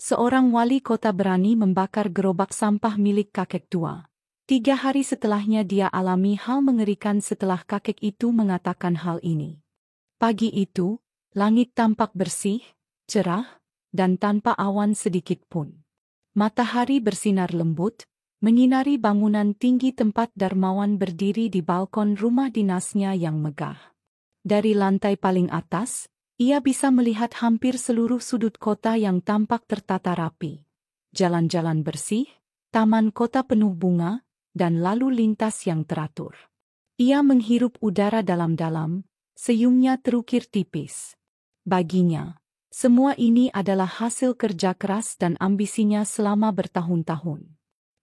Seorang wali kota berani membakar gerobak sampah milik kakek tua. 3 hari setelahnya dia alami hal mengerikan setelah kakek itu mengatakan hal ini. Pagi itu, langit tampak bersih, cerah, dan tanpa awan sedikit pun. Matahari bersinar lembut, menyinari bangunan tinggi tempat Darmawan berdiri di balkon rumah dinasnya yang megah. Dari lantai paling atas, ia bisa melihat hampir seluruh sudut kota yang tampak tertata rapi. Jalan-jalan bersih, taman kota penuh bunga, dan lalu lintas yang teratur. Ia menghirup udara dalam-dalam, senyumnya terukir tipis. Baginya, semua ini adalah hasil kerja keras dan ambisinya selama bertahun-tahun.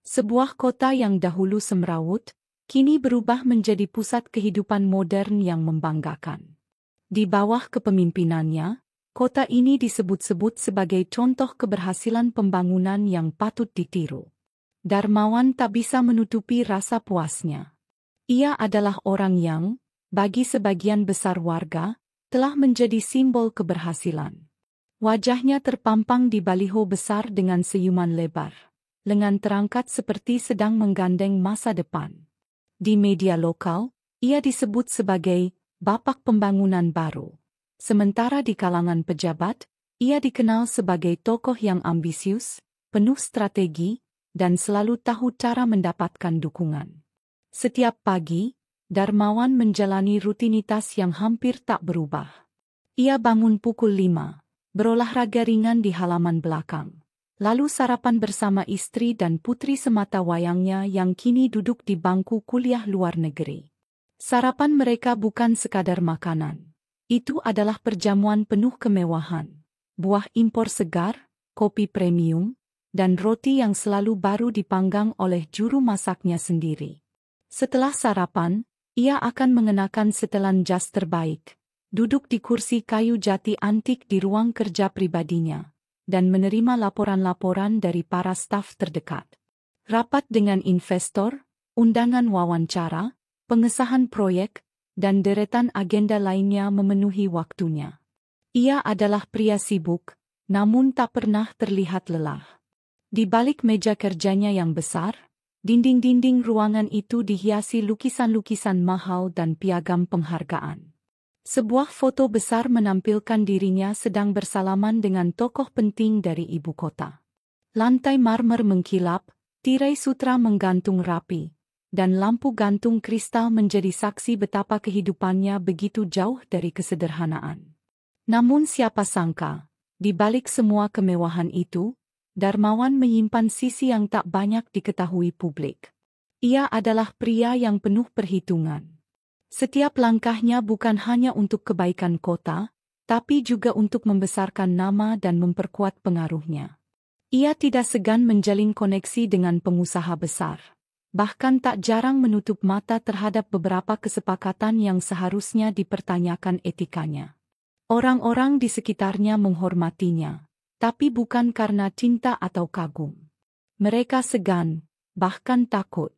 Sebuah kota yang dahulu semrawut, kini berubah menjadi pusat kehidupan modern yang membanggakan. Di bawah kepemimpinannya, kota ini disebut-sebut sebagai contoh keberhasilan pembangunan yang patut ditiru. Darmawan tak bisa menutupi rasa puasnya. Ia adalah orang yang, bagi sebagian besar warga, telah menjadi simbol keberhasilan. Wajahnya terpampang di baliho besar dengan senyuman lebar, lengan terangkat seperti sedang menggandeng masa depan. Di media lokal, ia disebut sebagai Bapak Pembangunan Baru. Sementara di kalangan pejabat, ia dikenal sebagai tokoh yang ambisius, penuh strategi, dan selalu tahu cara mendapatkan dukungan. Setiap pagi, Darmawan menjalani rutinitas yang hampir tak berubah. Ia bangun pukul 5. Berolahraga ringan di halaman belakang. Lalu sarapan bersama istri dan putri semata wayangnya yang kini duduk di bangku kuliah luar negeri. Sarapan mereka bukan sekadar makanan. Itu adalah perjamuan penuh kemewahan. Buah impor segar, kopi premium, dan roti yang selalu baru dipanggang oleh juru masaknya sendiri. Setelah sarapan, ia akan mengenakan setelan jas terbaik. Duduk di kursi kayu jati antik di ruang kerja pribadinya, dan menerima laporan-laporan dari para staf terdekat. Rapat dengan investor, undangan wawancara, pengesahan proyek, dan deretan agenda lainnya memenuhi waktunya. Ia adalah pria sibuk, namun tak pernah terlihat lelah. Di balik meja kerjanya yang besar, dinding-dinding ruangan itu dihiasi lukisan-lukisan mahal dan piagam penghargaan. Sebuah foto besar menampilkan dirinya sedang bersalaman dengan tokoh penting dari ibu kota. Lantai marmer mengkilap, tirai sutra menggantung rapi, dan lampu gantung kristal menjadi saksi betapa kehidupannya begitu jauh dari kesederhanaan. Namun siapa sangka, di balik semua kemewahan itu, Darmawan menyimpan sisi yang tak banyak diketahui publik. Ia adalah pria yang penuh perhitungan. Setiap langkahnya bukan hanya untuk kebaikan kota, tapi juga untuk membesarkan nama dan memperkuat pengaruhnya. Ia tidak segan menjalin koneksi dengan pengusaha besar. Bahkan tak jarang menutup mata terhadap beberapa kesepakatan yang seharusnya dipertanyakan etikanya. Orang-orang di sekitarnya menghormatinya, tapi bukan karena cinta atau kagum. Mereka segan, bahkan takut.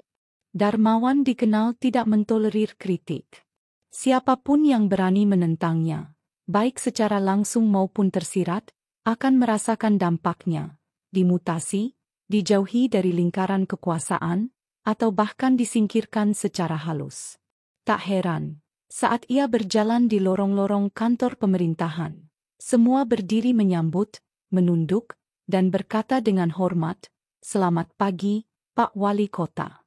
Darmawan dikenal tidak mentolerir kritik. Siapapun yang berani menentangnya, baik secara langsung maupun tersirat, akan merasakan dampaknya, dimutasi, dijauhi dari lingkaran kekuasaan, atau bahkan disingkirkan secara halus. Tak heran, saat ia berjalan di lorong-lorong kantor pemerintahan, semua berdiri menyambut, menunduk, dan berkata dengan hormat, "Selamat pagi, Pak Wali Kota."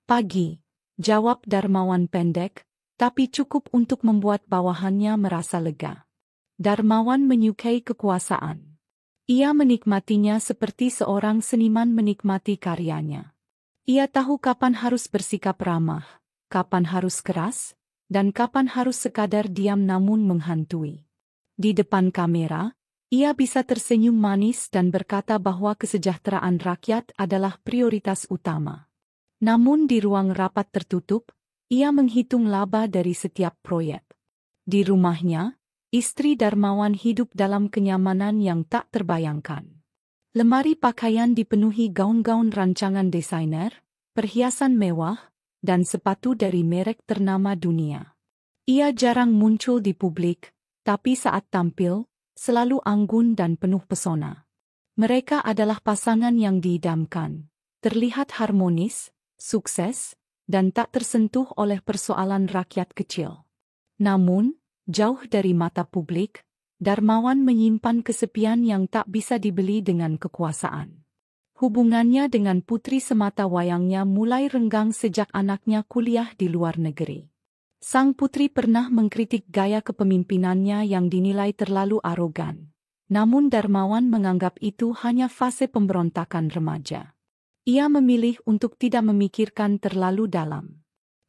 "Pagi," jawab Darmawan pendek, tapi cukup untuk membuat bawahannya merasa lega. Darmawan menyukai kekuasaan. Ia menikmatinya seperti seorang seniman menikmati karyanya. Ia tahu kapan harus bersikap ramah, kapan harus keras, dan kapan harus sekadar diam namun menghantui. Di depan kamera, ia bisa tersenyum manis dan berkata bahwa kesejahteraan rakyat adalah prioritas utama. Namun di ruang rapat tertutup, ia menghitung laba dari setiap proyek. Di rumahnya, istri Darmawan hidup dalam kenyamanan yang tak terbayangkan. Lemari pakaian dipenuhi gaun-gaun rancangan desainer, perhiasan mewah, dan sepatu dari merek ternama dunia. Ia jarang muncul di publik, tapi saat tampil, selalu anggun dan penuh pesona. Mereka adalah pasangan yang diidamkan, terlihat harmonis, sukses, dan tak tersentuh oleh persoalan rakyat kecil. Namun, jauh dari mata publik, Darmawan menyimpan kesepian yang tak bisa dibeli dengan kekuasaan. Hubungannya dengan putri semata wayangnya mulai renggang sejak anaknya kuliah di luar negeri. Sang putri pernah mengkritik gaya kepemimpinannya yang dinilai terlalu arogan. Namun Darmawan menganggap itu hanya fase pemberontakan remaja. Ia memilih untuk tidak memikirkan terlalu dalam.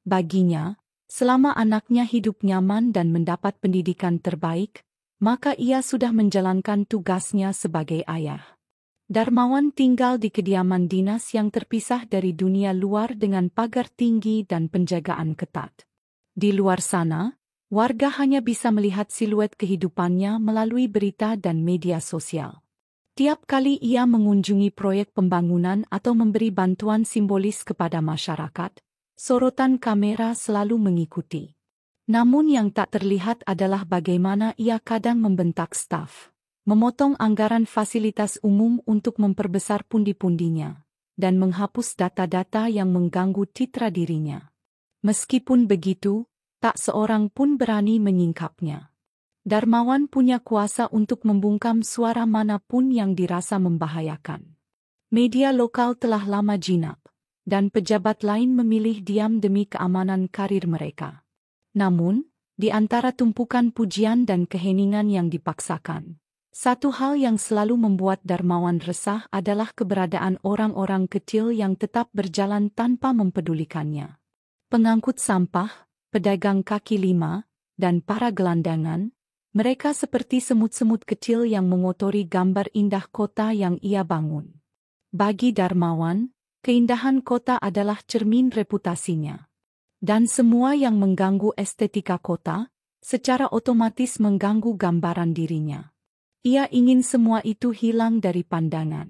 Baginya, selama anaknya hidup nyaman dan mendapat pendidikan terbaik, maka ia sudah menjalankan tugasnya sebagai ayah. Darmawan tinggal di kediaman dinas yang terpisah dari dunia luar dengan pagar tinggi dan penjagaan ketat. Di luar sana, warga hanya bisa melihat siluet kehidupannya melalui berita dan media sosial. Tiap kali ia mengunjungi proyek pembangunan atau memberi bantuan simbolis kepada masyarakat, sorotan kamera selalu mengikuti. Namun yang tak terlihat adalah bagaimana ia kadang membentak staf, memotong anggaran fasilitas umum untuk memperbesar pundi-pundinya, dan menghapus data-data yang mengganggu citra dirinya. Meskipun begitu, tak seorang pun berani menyingkapnya. Darmawan punya kuasa untuk membungkam suara manapun yang dirasa membahayakan. Media lokal telah lama jinak, dan pejabat lain memilih diam demi keamanan karir mereka. Namun, di antara tumpukan pujian dan keheningan yang dipaksakan, satu hal yang selalu membuat Darmawan resah adalah keberadaan orang-orang kecil yang tetap berjalan tanpa mempedulikannya. Pengangkut sampah, pedagang kaki lima, dan para gelandangan, mereka seperti semut-semut kecil yang mengotori gambar indah kota yang ia bangun. Bagi Darmawan, keindahan kota adalah cermin reputasinya. Dan semua yang mengganggu estetika kota, secara otomatis mengganggu gambaran dirinya. Ia ingin semua itu hilang dari pandangan.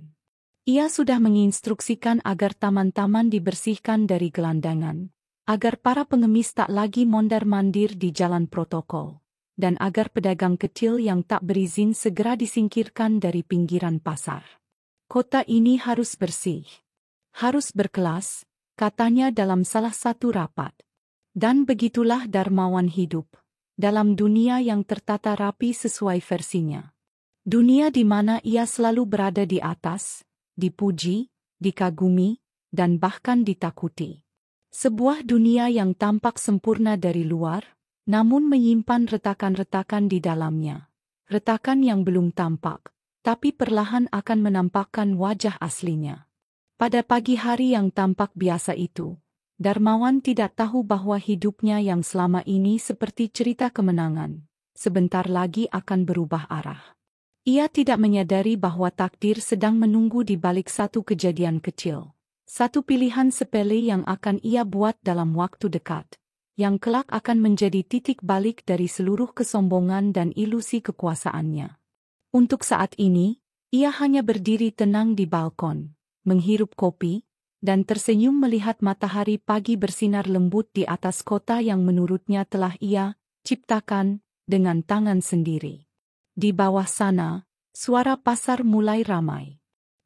Ia sudah menginstruksikan agar taman-taman dibersihkan dari gelandangan, agar para pengemis tak lagi mondar-mandir di jalan protokol, dan agar pedagang kecil yang tak berizin segera disingkirkan dari pinggiran pasar. Kota ini harus bersih, harus berkelas, katanya dalam salah satu rapat. Dan begitulah Darmawan hidup, dalam dunia yang tertata rapi sesuai versinya. Dunia di mana ia selalu berada di atas, dipuji, dikagumi, dan bahkan ditakuti. Sebuah dunia yang tampak sempurna dari luar, namun menyimpan retakan-retakan di dalamnya. Retakan yang belum tampak, tapi perlahan akan menampakkan wajah aslinya. Pada pagi hari yang tampak biasa itu, Darmawan tidak tahu bahwa hidupnya yang selama ini seperti cerita kemenangan, sebentar lagi akan berubah arah. Ia tidak menyadari bahwa takdir sedang menunggu di balik satu kejadian kecil. Satu pilihan sepele yang akan ia buat dalam waktu dekat, yang kelak akan menjadi titik balik dari seluruh kesombongan dan ilusi kekuasaannya. Untuk saat ini, ia hanya berdiri tenang di balkon, menghirup kopi, dan tersenyum melihat matahari pagi bersinar lembut di atas kota yang menurutnya telah ia ciptakan dengan tangan sendiri. Di bawah sana, suara pasar mulai ramai.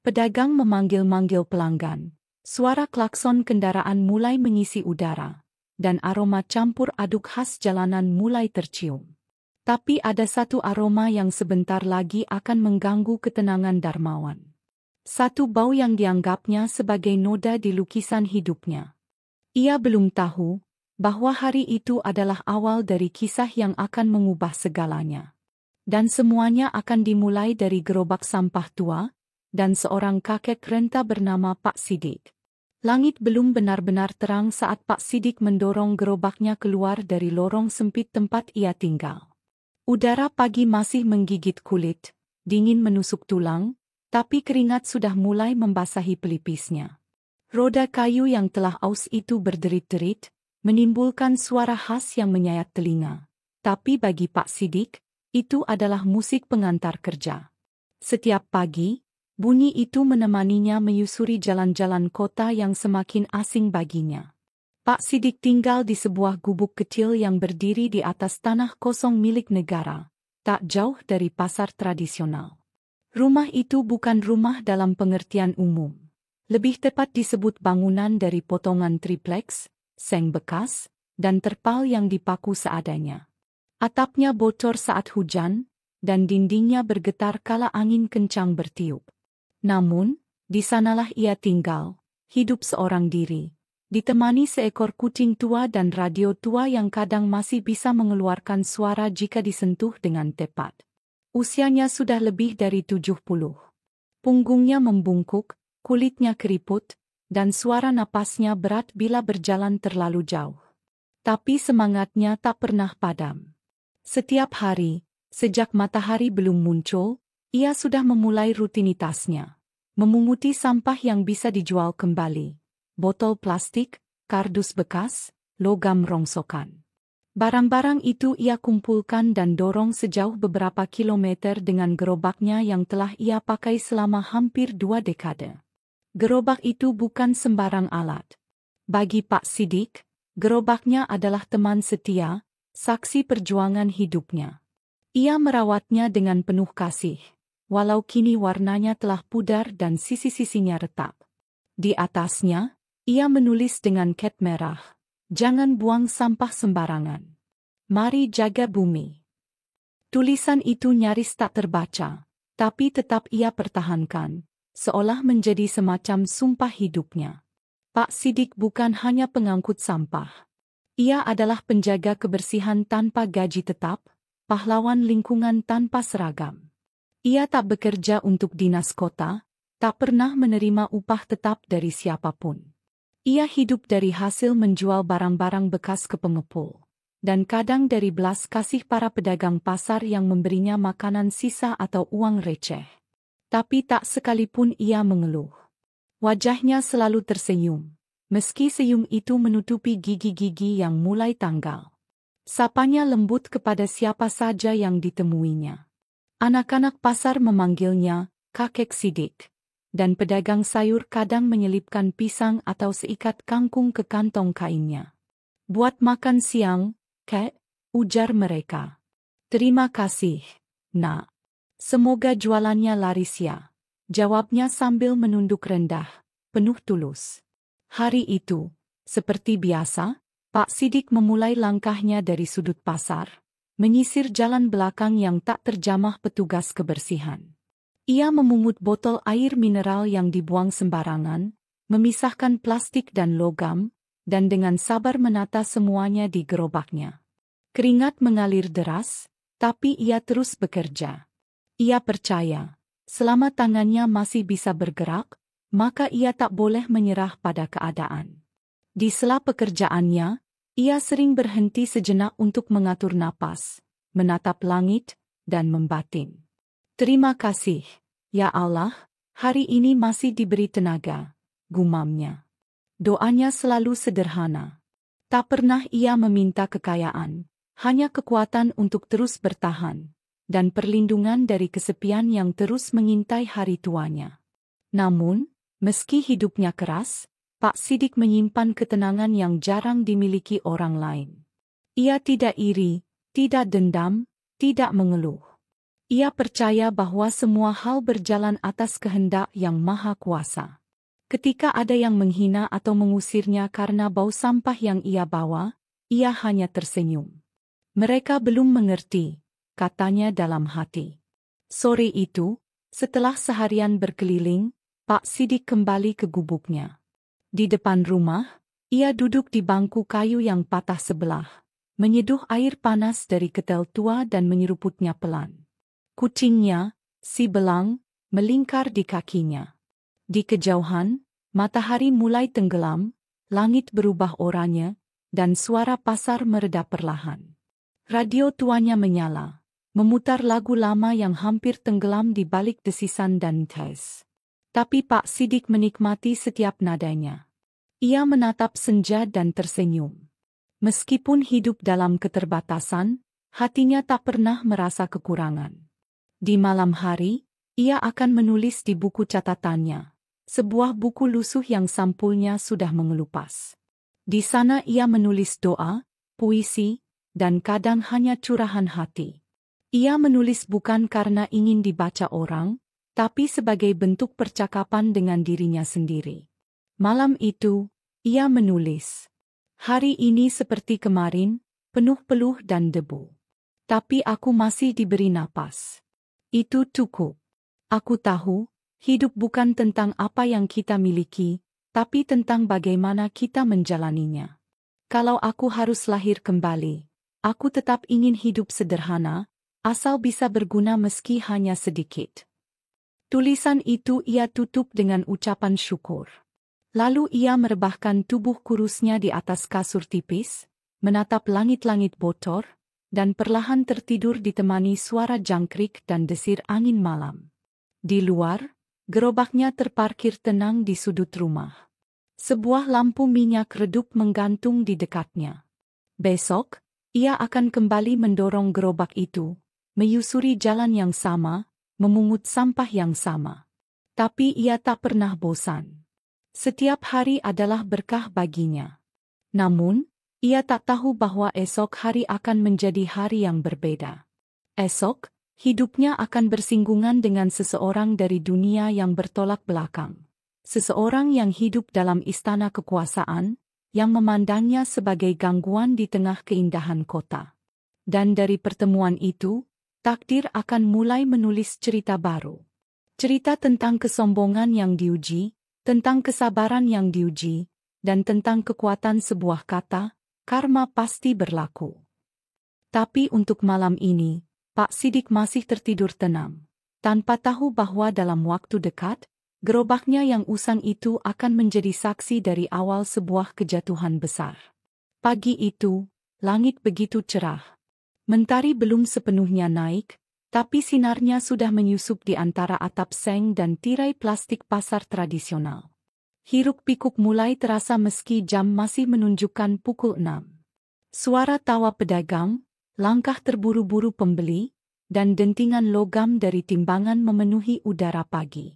Pedagang memanggil-manggil pelanggan. Suara klakson kendaraan mulai mengisi udara, dan aroma campur aduk khas jalanan mulai tercium. Tapi ada satu aroma yang sebentar lagi akan mengganggu ketenangan Darmawan. Satu bau yang dianggapnya sebagai noda di lukisan hidupnya. Ia belum tahu bahwa hari itu adalah awal dari kisah yang akan mengubah segalanya. Dan semuanya akan dimulai dari gerobak sampah tua, dan seorang kakek renta bernama Pak Sidik. Langit belum benar-benar terang saat Pak Sidik mendorong gerobaknya keluar dari lorong sempit tempat ia tinggal. Udara pagi masih menggigit kulit, dingin menusuk tulang, tapi keringat sudah mulai membasahi pelipisnya. Roda kayu yang telah aus itu berderit-derit, menimbulkan suara khas yang menyayat telinga. Tapi bagi Pak Sidik, itu adalah musik pengantar kerja. Setiap pagi, bunyi itu menemaninya menyusuri jalan-jalan kota yang semakin asing baginya. Pak Sidik tinggal di sebuah gubuk kecil yang berdiri di atas tanah kosong milik negara, tak jauh dari pasar tradisional. Rumah itu bukan rumah dalam pengertian umum. Lebih tepat disebut bangunan dari potongan tripleks, seng bekas, dan terpal yang dipaku seadanya. Atapnya bocor saat hujan, dan dindingnya bergetar kala angin kencang bertiup. Namun, di sanalah ia tinggal, hidup seorang diri, ditemani seekor kucing tua dan radio tua yang kadang masih bisa mengeluarkan suara jika disentuh dengan tepat. Usianya sudah lebih dari 70. Punggungnya membungkuk, kulitnya keriput, dan suara napasnya berat bila berjalan terlalu jauh. Tapi semangatnya tak pernah padam. Setiap hari, sejak matahari belum muncul, ia sudah memulai rutinitasnya. Memunguti sampah yang bisa dijual kembali. Botol plastik, kardus bekas, logam rongsokan. Barang-barang itu ia kumpulkan dan dorong sejauh beberapa kilometer dengan gerobaknya yang telah ia pakai selama hampir 2 dekade. Gerobak itu bukan sembarang alat. Bagi Pak Sidik, gerobaknya adalah teman setia, saksi perjuangan hidupnya. Ia merawatnya dengan penuh kasih, walau kini warnanya telah pudar dan sisi-sisinya retak. Di atasnya, ia menulis dengan cat merah, "Jangan buang sampah sembarangan. Mari jaga bumi." Tulisan itu nyaris tak terbaca, tapi tetap ia pertahankan, seolah menjadi semacam sumpah hidupnya. Pak Sidik bukan hanya pengangkut sampah. Ia adalah penjaga kebersihan tanpa gaji tetap, pahlawan lingkungan tanpa seragam. Ia tak bekerja untuk dinas kota, tak pernah menerima upah tetap dari siapapun. Ia hidup dari hasil menjual barang-barang bekas ke pengepul, dan kadang dari belas kasih para pedagang pasar yang memberinya makanan sisa atau uang receh. Tapi tak sekalipun ia mengeluh. Wajahnya selalu tersenyum, meski senyum itu menutupi gigi-gigi yang mulai tanggal. Sapanya lembut kepada siapa saja yang ditemuinya. Anak-anak pasar memanggilnya Kakek Sidik, dan pedagang sayur kadang menyelipkan pisang atau seikat kangkung ke kantong kainnya. "Buat makan siang, Kek," ujar mereka. "Terima kasih, Nak. Semoga jualannya laris ya," jawabnya sambil menunduk rendah, penuh tulus. Hari itu, seperti biasa, Pak Sidik memulai langkahnya dari sudut pasar, menyisir jalan belakang yang tak terjamah petugas kebersihan. Ia memungut botol air mineral yang dibuang sembarangan, memisahkan plastik dan logam, dan dengan sabar menata semuanya di gerobaknya. Keringat mengalir deras, tapi ia terus bekerja. Ia percaya, selama tangannya masih bisa bergerak, maka ia tak boleh menyerah pada keadaan. Di sela pekerjaannya, ia sering berhenti sejenak untuk mengatur napas, menatap langit, dan membatin. "Terima kasih, ya Allah, hari ini masih diberi tenaga," gumamnya. Doanya selalu sederhana. Tak pernah ia meminta kekayaan, hanya kekuatan untuk terus bertahan, dan perlindungan dari kesepian yang terus mengintai hari tuanya. Namun, meski hidupnya keras, Pak Sidik menyimpan ketenangan yang jarang dimiliki orang lain. Ia tidak iri, tidak dendam, tidak mengeluh. Ia percaya bahwa semua hal berjalan atas kehendak yang Maha Kuasa. Ketika ada yang menghina atau mengusirnya karena bau sampah yang ia bawa, ia hanya tersenyum. "Mereka belum mengerti," katanya dalam hati. Sore itu, setelah seharian berkeliling, Pak Sidik kembali ke gubuknya. Di depan rumah, ia duduk di bangku kayu yang patah sebelah, menyeduh air panas dari ketel tua dan menyeruputnya pelan. Kucingnya, si belang, melingkar di kakinya. Di kejauhan, matahari mulai tenggelam, langit berubah oranye, dan suara pasar mereda perlahan. Radio tuanya menyala, memutar lagu lama yang hampir tenggelam di balik desisan dan tes. Tapi Pak Sidik menikmati setiap nadanya. Ia menatap senja dan tersenyum. Meskipun hidup dalam keterbatasan, hatinya tak pernah merasa kekurangan. Di malam hari, ia akan menulis di buku catatannya, sebuah buku lusuh yang sampulnya sudah mengelupas. Di sana ia menulis doa, puisi, dan kadang hanya curahan hati. Ia menulis bukan karena ingin dibaca orang, tapi sebagai bentuk percakapan dengan dirinya sendiri. Malam itu, ia menulis, "Hari ini seperti kemarin, penuh peluh dan debu. Tapi aku masih diberi napas. Itu cukup. Aku tahu, hidup bukan tentang apa yang kita miliki, tapi tentang bagaimana kita menjalaninya. Kalau aku harus lahir kembali, aku tetap ingin hidup sederhana, asal bisa berguna meski hanya sedikit." Tulisan itu ia tutup dengan ucapan syukur. Lalu ia merebahkan tubuh kurusnya di atas kasur tipis, menatap langit-langit bocor, dan perlahan tertidur ditemani suara jangkrik dan desir angin malam. Di luar, gerobaknya terparkir tenang di sudut rumah. Sebuah lampu minyak redup menggantung di dekatnya. Besok, ia akan kembali mendorong gerobak itu, menyusuri jalan yang sama, memungut sampah yang sama. Tapi ia tak pernah bosan. Setiap hari adalah berkah baginya. Namun, ia tak tahu bahwa esok hari akan menjadi hari yang berbeda. Esok, hidupnya akan bersinggungan dengan seseorang dari dunia yang bertolak belakang. Seseorang yang hidup dalam istana kekuasaan, yang memandangnya sebagai gangguan di tengah keindahan kota. Dan dari pertemuan itu, takdir akan mulai menulis cerita baru. Cerita tentang kesombongan yang diuji, tentang kesabaran yang diuji, dan tentang kekuatan sebuah kata, karma pasti berlaku. Tapi untuk malam ini, Pak Sidik masih tertidur tenang, tanpa tahu bahwa dalam waktu dekat, gerobaknya yang usang itu akan menjadi saksi dari awal sebuah kejatuhan besar. Pagi itu, langit begitu cerah. Mentari belum sepenuhnya naik, tapi sinarnya sudah menyusup di antara atap seng dan tirai plastik pasar tradisional. Hiruk-pikuk mulai terasa meski jam masih menunjukkan pukul 6. Suara tawa pedagang, langkah terburu-buru pembeli, dan dentingan logam dari timbangan memenuhi udara pagi.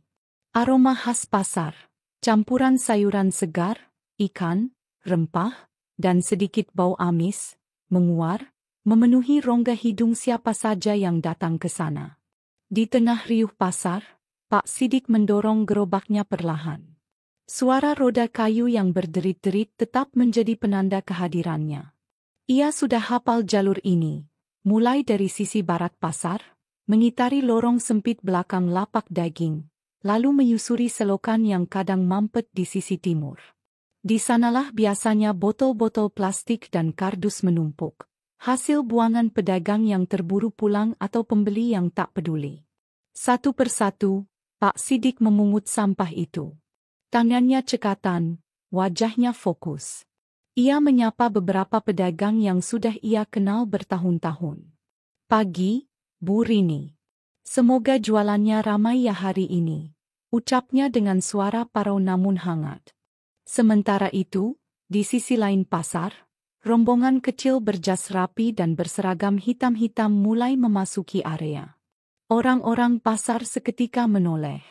Aroma khas pasar, campuran sayuran segar, ikan, rempah, dan sedikit bau amis, menguar, memenuhi rongga hidung siapa saja yang datang ke sana. Di tengah riuh pasar, Pak Sidik mendorong gerobaknya perlahan. Suara roda kayu yang berderit-derit tetap menjadi penanda kehadirannya. Ia sudah hafal jalur ini, mulai dari sisi barat pasar, mengitari lorong sempit belakang lapak daging, lalu menyusuri selokan yang kadang mampet di sisi timur. Di sanalah biasanya botol-botol plastik dan kardus menumpuk. Hasil buangan pedagang yang terburu pulang atau pembeli yang tak peduli. Satu persatu, Pak Sidik memungut sampah itu. Tangannya cekatan, wajahnya fokus. Ia menyapa beberapa pedagang yang sudah ia kenal bertahun-tahun. "Pagi, Bu Rini. Semoga jualannya ramai ya hari ini," ucapnya dengan suara parau namun hangat. Sementara itu, di sisi lain pasar, rombongan kecil berjas rapi dan berseragam hitam-hitam mulai memasuki area. Orang-orang pasar seketika menoleh.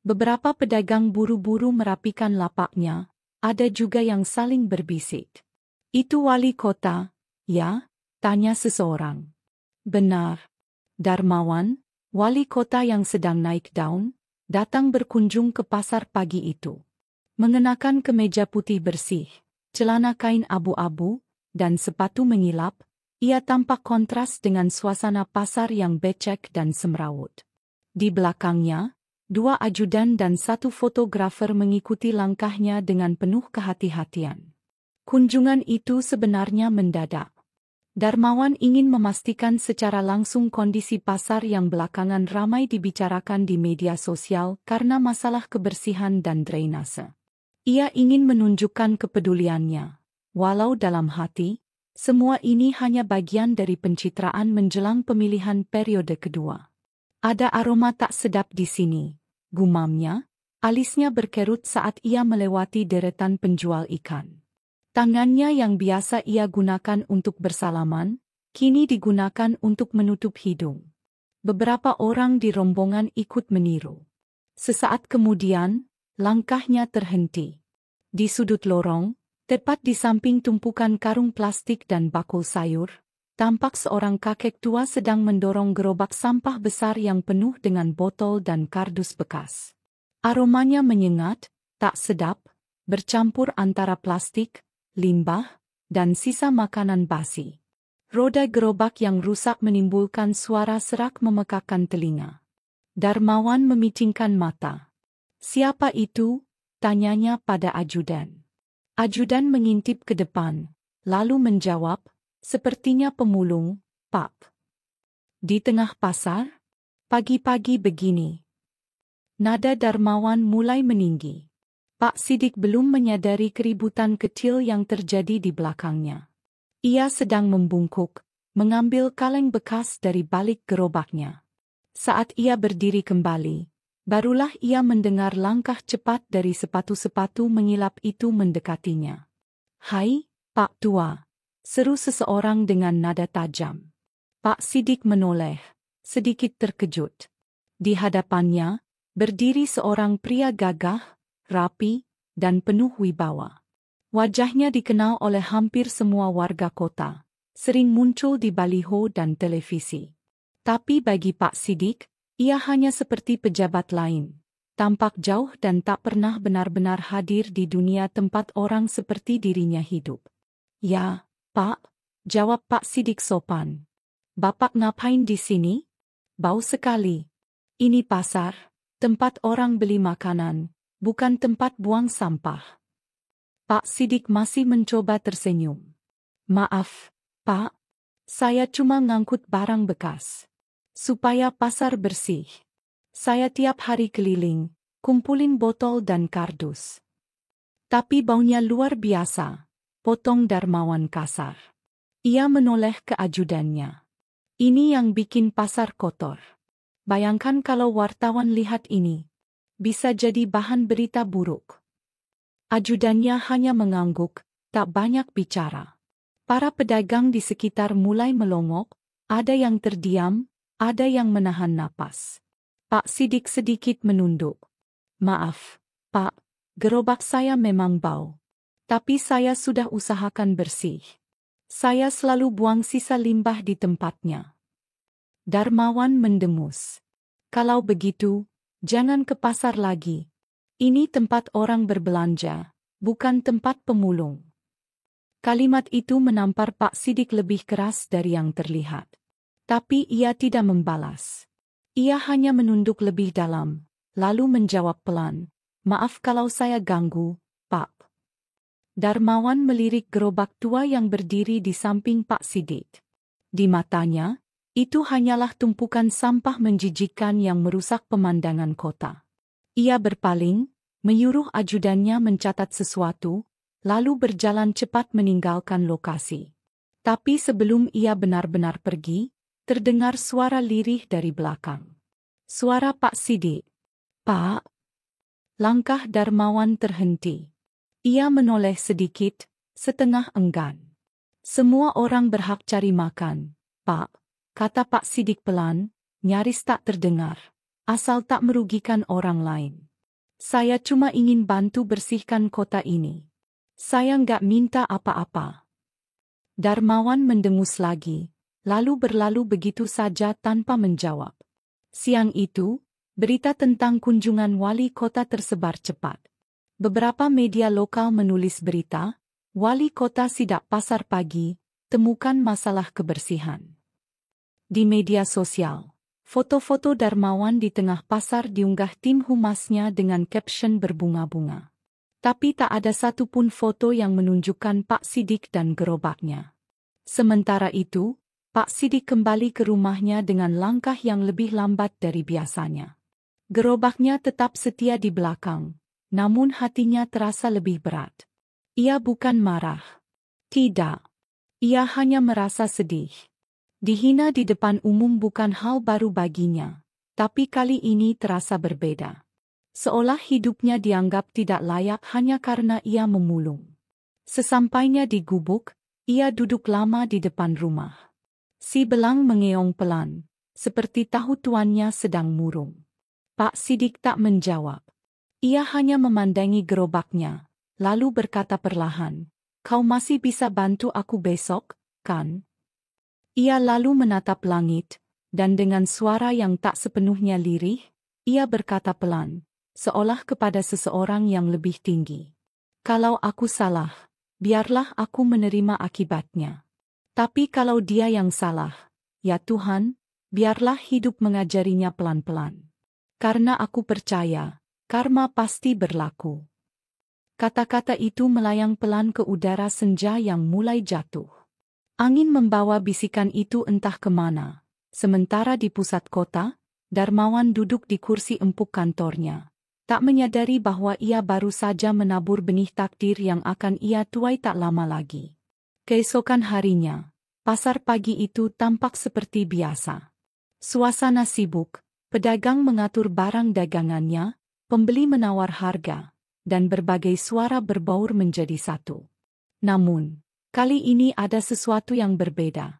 Beberapa pedagang buru-buru merapikan lapaknya, ada juga yang saling berbisik. "Itu wali kota, ya?" tanya seseorang. "Benar. Darmawan, wali kota yang sedang naik daun, datang berkunjung ke pasar pagi itu. Mengenakan kemeja putih bersih, celana kain abu-abu, dan sepatu mengilap, ia tampak kontras dengan suasana pasar yang becek dan semrawut. Di belakangnya, 2 ajudan dan 1 fotografer mengikuti langkahnya dengan penuh kehati-hatian. Kunjungan itu sebenarnya mendadak. Darmawan ingin memastikan secara langsung kondisi pasar yang belakangan ramai dibicarakan di media sosial karena masalah kebersihan dan drainase. Ia ingin menunjukkan kepeduliannya. Walau dalam hati, semua ini hanya bagian dari pencitraan menjelang pemilihan periode kedua. "Ada aroma tak sedap di sini," gumamnya, alisnya berkerut saat ia melewati deretan penjual ikan. Tangannya yang biasa ia gunakan untuk bersalaman, kini digunakan untuk menutup hidung. Beberapa orang di rombongan ikut meniru. Sesaat kemudian, langkahnya terhenti. Di sudut lorong, tepat di samping tumpukan karung plastik dan bakul sayur, tampak seorang kakek tua sedang mendorong gerobak sampah besar yang penuh dengan botol dan kardus bekas. Aromanya menyengat, tak sedap, bercampur antara plastik, limbah, dan sisa makanan basi. Roda gerobak yang rusak menimbulkan suara serak memekakkan telinga. Darmawan memicingkan mata. "Siapa itu?" tanyanya pada ajudan. Ajudan mengintip ke depan, lalu menjawab, "Sepertinya pemulung, Pak." "Di tengah pasar? Pagi-pagi begini?" Nada Darmawan mulai meninggi. Pak Sidik belum menyadari keributan kecil yang terjadi di belakangnya. Ia sedang membungkuk, mengambil kaleng bekas dari balik gerobaknya. Saat ia berdiri kembali, barulah ia mendengar langkah cepat dari sepatu-sepatu mengilap itu mendekatinya. "Hai, Pak Tua," seru seseorang dengan nada tajam. Pak Sidik menoleh, sedikit terkejut. Di hadapannya, berdiri seorang pria gagah, rapi, dan penuh wibawa. Wajahnya dikenal oleh hampir semua warga kota, sering muncul di baliho dan televisi. Tapi bagi Pak Sidik, ia hanya seperti pejabat lain, tampak jauh dan tak pernah benar-benar hadir di dunia tempat orang seperti dirinya hidup. "Ya, Pak," jawab Pak Sidik sopan. "Bapak ngapain di sini? Bau sekali. Ini pasar, tempat orang beli makanan, bukan tempat buang sampah." Pak Sidik masih mencoba tersenyum. "Maaf, Pak. Saya cuma ngangkut barang bekas. Supaya pasar bersih. Saya tiap hari keliling, kumpulin botol dan kardus." "Tapi baunya luar biasa," potong Darmawan kasar. Ia menoleh ke ajudannya. "Ini yang bikin pasar kotor. Bayangkan kalau wartawan lihat ini. Bisa jadi bahan berita buruk." Ajudannya hanya mengangguk, tak banyak bicara. Para pedagang di sekitar mulai melongok, ada yang terdiam, ada yang menahan napas. Pak Sidik sedikit menunduk. "Maaf, Pak, gerobak saya memang bau. Tapi saya sudah usahakan bersih. Saya selalu buang sisa limbah di tempatnya." Darmawan mendengus. "Kalau begitu, jangan ke pasar lagi. Ini tempat orang berbelanja, bukan tempat pemulung." Kalimat itu menampar Pak Sidik lebih keras dari yang terlihat. Tapi ia tidak membalas. Ia hanya menunduk lebih dalam, lalu menjawab pelan, "Maaf kalau saya ganggu, Pak." Darmawan melirik gerobak tua yang berdiri di samping Pak Sidik. Di matanya, itu hanyalah tumpukan sampah menjijikkan yang merusak pemandangan kota. Ia berpaling, menyuruh ajudannya mencatat sesuatu, lalu berjalan cepat meninggalkan lokasi. Tapi sebelum ia benar-benar pergi, terdengar suara lirih dari belakang. Suara Pak Sidik. "Pak." Langkah Darmawan terhenti. Ia menoleh sedikit, setengah enggan. "Semua orang berhak cari makan, Pak," kata Pak Sidik pelan, nyaris tak terdengar, "asal tak merugikan orang lain. Saya cuma ingin bantu bersihkan kota ini. Saya nggak minta apa-apa." Darmawan mendengus lagi, lalu berlalu begitu saja tanpa menjawab. Siang itu, berita tentang kunjungan wali kota tersebar cepat. Beberapa media lokal menulis berita, "Wali kota sidak pasar pagi, temukan masalah kebersihan." Di media sosial, foto-foto Darmawan di tengah pasar diunggah tim humasnya dengan caption berbunga-bunga. Tapi tak ada satupun foto yang menunjukkan Pak Sidik dan gerobaknya. Sementara itu, Pak Sidik kembali ke rumahnya dengan langkah yang lebih lambat dari biasanya. Gerobaknya tetap setia di belakang, namun hatinya terasa lebih berat. Ia bukan marah. Tidak. Ia hanya merasa sedih. Dihina di depan umum bukan hal baru baginya, tapi kali ini terasa berbeda. Seolah hidupnya dianggap tidak layak hanya karena ia memulung. Sesampainya di gubuk, ia duduk lama di depan rumah. Si belang mengeong pelan, seperti tahu tuannya sedang murung. Pak Sidik tak menjawab. Ia hanya memandangi gerobaknya, lalu berkata perlahan, "Kau masih bisa bantu aku besok, kan?" Ia lalu menatap langit, dan dengan suara yang tak sepenuhnya lirih, ia berkata pelan, seolah kepada seseorang yang lebih tinggi. Kalau aku salah, biarlah aku menerima akibatnya. Tapi kalau dia yang salah, ya Tuhan, biarlah hidup mengajarinya pelan-pelan. Karena aku percaya, karma pasti berlaku. Kata-kata itu melayang pelan ke udara senja yang mulai jatuh. Angin membawa bisikan itu entah kemana. Sementara di pusat kota, Darmawan duduk di kursi empuk kantornya, tak menyadari bahwa ia baru saja menabur benih takdir yang akan ia tuai tak lama lagi. Keesokan harinya, pasar pagi itu tampak seperti biasa. Suasana sibuk, pedagang mengatur barang dagangannya, pembeli menawar harga, dan berbagai suara berbaur menjadi satu. Namun, kali ini ada sesuatu yang berbeda.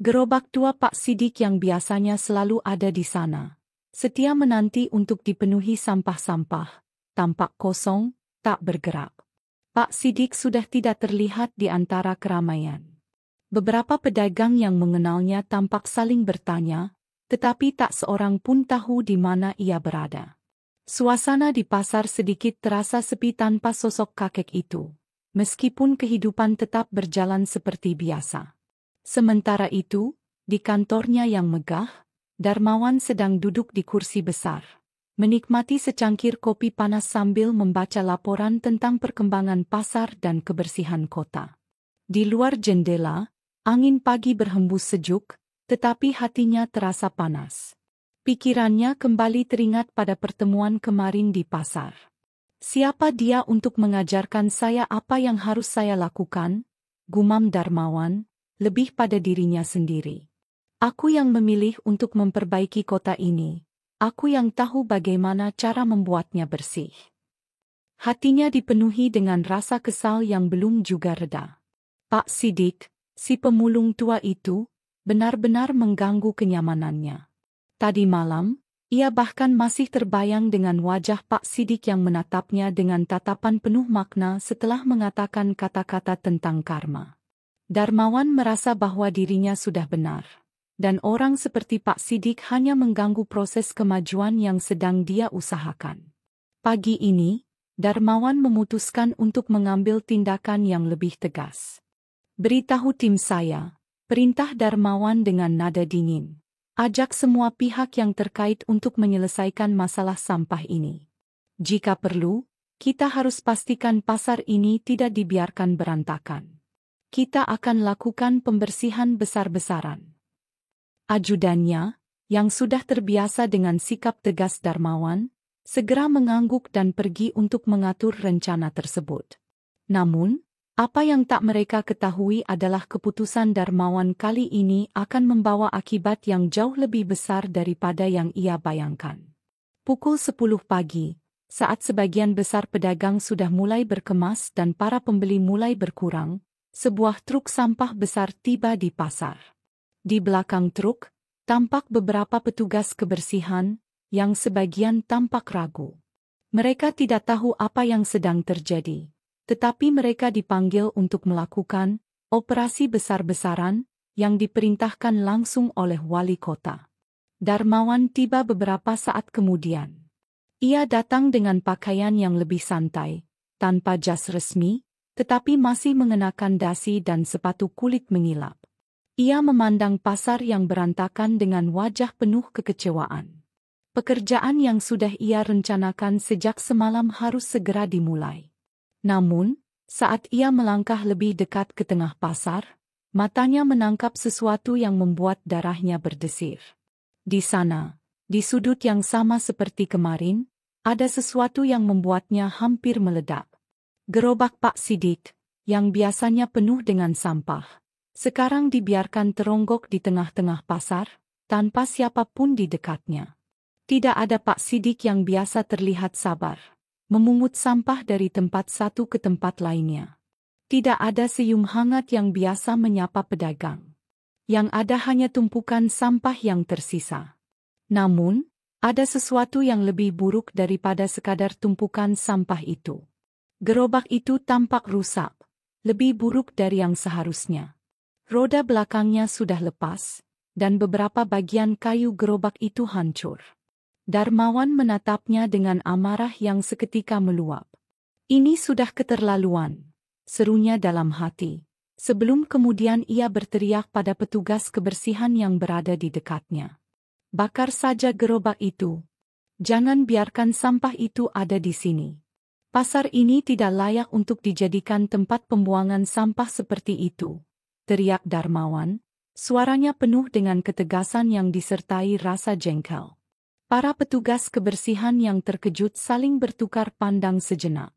Gerobak tua Pak Sidik yang biasanya selalu ada di sana, setia menanti untuk dipenuhi sampah-sampah, tampak kosong, tak bergerak. Pak Sidik sudah tidak terlihat di antara keramaian. Beberapa pedagang yang mengenalnya tampak saling bertanya, tetapi tak seorang pun tahu di mana ia berada. Suasana di pasar sedikit terasa sepi tanpa sosok kakek itu, meskipun kehidupan tetap berjalan seperti biasa. Sementara itu, di kantornya yang megah, Darmawan sedang duduk di kursi besar, menikmati secangkir kopi panas sambil membaca laporan tentang perkembangan pasar dan kebersihan kota. Di luar jendela, angin pagi berhembus sejuk, tetapi hatinya terasa panas. Pikirannya kembali teringat pada pertemuan kemarin di pasar. Siapa dia untuk mengajarkan saya apa yang harus saya lakukan? Gumam Darmawan, lebih pada dirinya sendiri. Aku yang memilih untuk memperbaiki kota ini. Aku yang tahu bagaimana cara membuatnya bersih. Hatinya dipenuhi dengan rasa kesal yang belum juga reda. Pak Sidik, si pemulung tua itu, benar-benar mengganggu kenyamanannya. Tadi malam, ia bahkan masih terbayang dengan wajah Pak Sidik yang menatapnya dengan tatapan penuh makna setelah mengatakan kata-kata tentang karma. Darmawan merasa bahwa dirinya sudah benar, dan orang seperti Pak Sidik hanya mengganggu proses kemajuan yang sedang dia usahakan. Pagi ini, Darmawan memutuskan untuk mengambil tindakan yang lebih tegas. Beritahu tim saya, perintah Darmawan dengan nada dingin. Ajak semua pihak yang terkait untuk menyelesaikan masalah sampah ini. Jika perlu, kita harus pastikan pasar ini tidak dibiarkan berantakan. Kita akan lakukan pembersihan besar-besaran. Ajudannya, yang sudah terbiasa dengan sikap tegas Darmawan, segera mengangguk dan pergi untuk mengatur rencana tersebut. Namun, apa yang tak mereka ketahui adalah keputusan Darmawan kali ini akan membawa akibat yang jauh lebih besar daripada yang ia bayangkan. Pukul 10 pagi, saat sebagian besar pedagang sudah mulai berkemas dan para pembeli mulai berkurang, sebuah truk sampah besar tiba di pasar. Di belakang truk, tampak beberapa petugas kebersihan, yang sebagian tampak ragu. Mereka tidak tahu apa yang sedang terjadi. Tetapi mereka dipanggil untuk melakukan operasi besar-besaran yang diperintahkan langsung oleh wali kota. Darmawan tiba beberapa saat kemudian. Ia datang dengan pakaian yang lebih santai, tanpa jas resmi, tetapi masih mengenakan dasi dan sepatu kulit mengilap. Ia memandang pasar yang berantakan dengan wajah penuh kekecewaan. Pekerjaan yang sudah ia rencanakan sejak semalam harus segera dimulai. Namun, saat ia melangkah lebih dekat ke tengah pasar, matanya menangkap sesuatu yang membuat darahnya berdesir. Di sana, di sudut yang sama seperti kemarin, ada sesuatu yang membuatnya hampir meledak. Gerobak Pak Sidik, yang biasanya penuh dengan sampah, sekarang dibiarkan teronggok di tengah-tengah pasar, tanpa siapapun di dekatnya. Tidak ada Pak Sidik yang biasa terlihat sabar memungut sampah dari tempat satu ke tempat lainnya. Tidak ada senyum hangat yang biasa menyapa pedagang. Yang ada hanya tumpukan sampah yang tersisa. Namun, ada sesuatu yang lebih buruk daripada sekadar tumpukan sampah itu. Gerobak itu tampak rusak, lebih buruk dari yang seharusnya. Roda belakangnya sudah lepas, dan beberapa bagian kayu gerobak itu hancur. Darmawan menatapnya dengan amarah yang seketika meluap. "Ini sudah keterlaluan," serunya dalam hati. Sebelum kemudian ia berteriak pada petugas kebersihan yang berada di dekatnya. "Bakar saja gerobak itu. Jangan biarkan sampah itu ada di sini. Pasar ini tidak layak untuk dijadikan tempat pembuangan sampah seperti itu," teriak Darmawan. Suaranya penuh dengan ketegasan yang disertai rasa jengkel. Para petugas kebersihan yang terkejut saling bertukar pandang sejenak.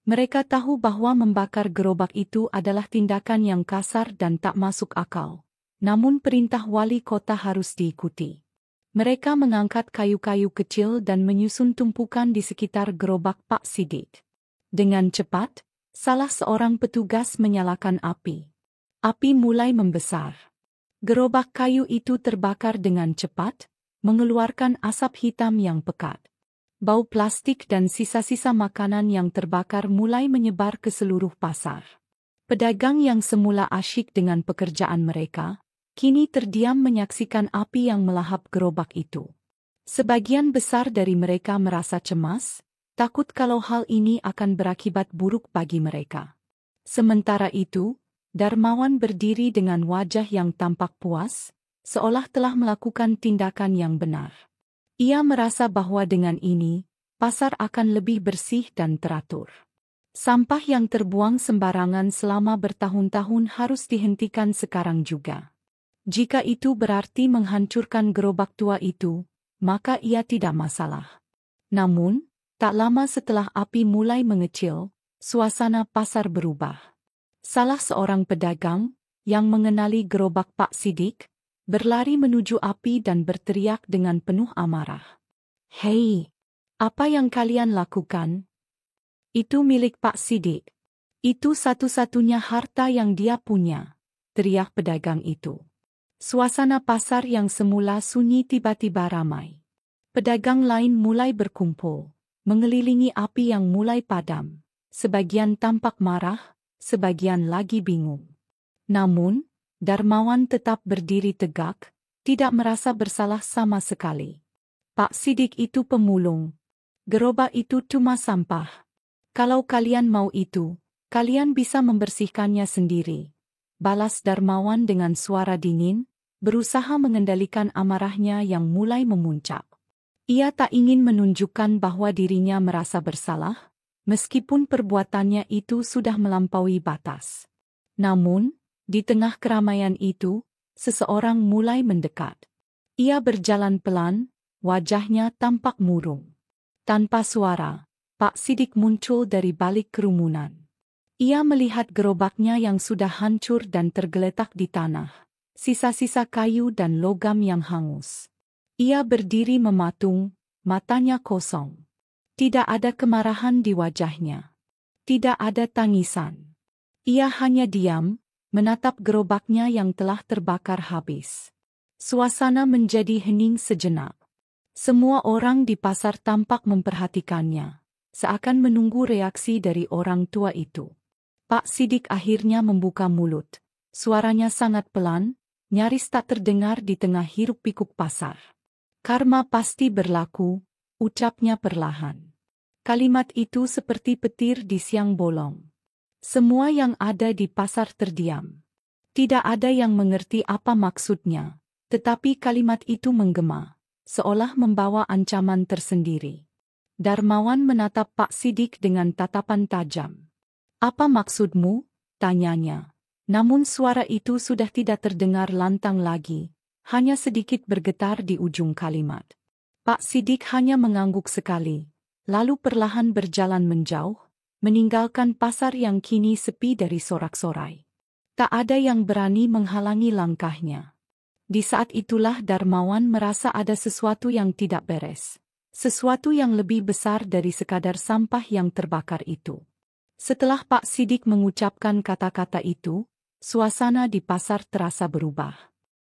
Mereka tahu bahwa membakar gerobak itu adalah tindakan yang kasar dan tak masuk akal. Namun perintah wali kota harus diikuti. Mereka mengangkat kayu-kayu kecil dan menyusun tumpukan di sekitar gerobak Pak Sidik. Dengan cepat, salah seorang petugas menyalakan api. Api mulai membesar. Gerobak kayu itu terbakar dengan cepat, mengeluarkan asap hitam yang pekat. Bau plastik dan sisa-sisa makanan yang terbakar mulai menyebar ke seluruh pasar. Pedagang yang semula asyik dengan pekerjaan mereka, kini terdiam menyaksikan api yang melahap gerobak itu. Sebagian besar dari mereka merasa cemas, takut kalau hal ini akan berakibat buruk bagi mereka. Sementara itu, Darmawan berdiri dengan wajah yang tampak puas, seolah telah melakukan tindakan yang benar. Ia merasa bahwa dengan ini, pasar akan lebih bersih dan teratur. Sampah yang terbuang sembarangan selama bertahun-tahun harus dihentikan sekarang juga. Jika itu berarti menghancurkan gerobak tua itu, maka ia tidak masalah. Namun, tak lama setelah api mulai mengecil, suasana pasar berubah. Salah seorang pedagang, yang mengenali gerobak Pak Sidik, berlari menuju api dan berteriak dengan penuh amarah. "Hei, apa yang kalian lakukan? Itu milik Pak Sidik. Itu satu-satunya harta yang dia punya," teriak pedagang itu. Suasana pasar yang semula sunyi tiba-tiba ramai. Pedagang lain mulai berkumpul, mengelilingi api yang mulai padam. Sebagian tampak marah, sebagian lagi bingung. Namun, Darmawan tetap berdiri tegak, tidak merasa bersalah sama sekali. "Pak Sidik itu pemulung. Gerobak itu cuma sampah. Kalau kalian mau itu, kalian bisa membersihkannya sendiri," balas Darmawan dengan suara dingin, berusaha mengendalikan amarahnya yang mulai memuncak. Ia tak ingin menunjukkan bahwa dirinya merasa bersalah, meskipun perbuatannya itu sudah melampaui batas. Namun, di tengah keramaian itu, seseorang mulai mendekat. Ia berjalan pelan, wajahnya tampak murung. Tanpa suara, Pak Sidik muncul dari balik kerumunan. Ia melihat gerobaknya yang sudah hancur dan tergeletak di tanah, sisa-sisa kayu dan logam yang hangus. Ia berdiri mematung, matanya kosong. Tidak ada kemarahan di wajahnya. Tidak ada tangisan. Ia hanya diam, menatap gerobaknya yang telah terbakar habis. Suasana menjadi hening sejenak. Semua orang di pasar tampak memperhatikannya, seakan menunggu reaksi dari orang tua itu. Pak Sidik akhirnya membuka mulut. Suaranya sangat pelan, nyaris tak terdengar di tengah hiruk-pikuk pasar. "Karma pasti berlaku," ucapnya perlahan. Kalimat itu seperti petir di siang bolong. Semua yang ada di pasar terdiam. Tidak ada yang mengerti apa maksudnya, tetapi kalimat itu menggema, seolah membawa ancaman tersendiri. Darmawan menatap Pak Sidik dengan tatapan tajam. "Apa maksudmu?" tanyanya. Namun suara itu sudah tidak terdengar lantang lagi, hanya sedikit bergetar di ujung kalimat. Pak Sidik hanya mengangguk sekali, lalu perlahan berjalan menjauh, meninggalkan pasar yang kini sepi dari sorak-sorai. Tak ada yang berani menghalangi langkahnya. Di saat itulah Darmawan merasa ada sesuatu yang tidak beres. Sesuatu yang lebih besar dari sekadar sampah yang terbakar itu. Setelah Pak Sidik mengucapkan kata-kata itu, suasana di pasar terasa berubah.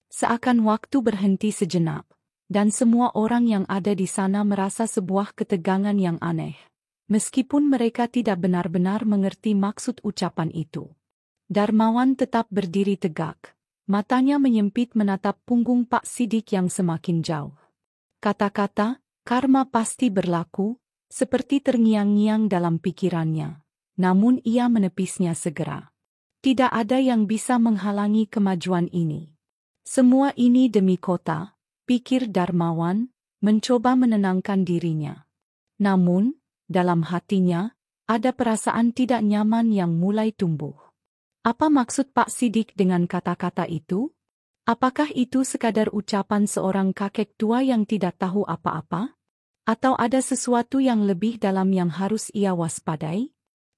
Seakan waktu berhenti sejenak, dan semua orang yang ada di sana merasa sebuah ketegangan yang aneh. Meskipun mereka tidak benar-benar mengerti maksud ucapan itu. Darmawan tetap berdiri tegak, Matanya menyempit menatap punggung Pak Sidik yang semakin jauh. Kata-kata, karma pasti berlaku, seperti terngiang-ngiang dalam pikirannya. Namun ia menepisnya segera. Tidak ada yang bisa menghalangi kemajuan ini. Semua ini demi kota, pikir Darmawan, mencoba menenangkan dirinya. Namun, dalam hatinya, ada perasaan tidak nyaman yang mulai tumbuh. Apa maksud Pak Sidik dengan kata-kata itu? Apakah itu sekadar ucapan seorang kakek tua yang tidak tahu apa-apa? Atau ada sesuatu yang lebih dalam yang harus ia waspadai?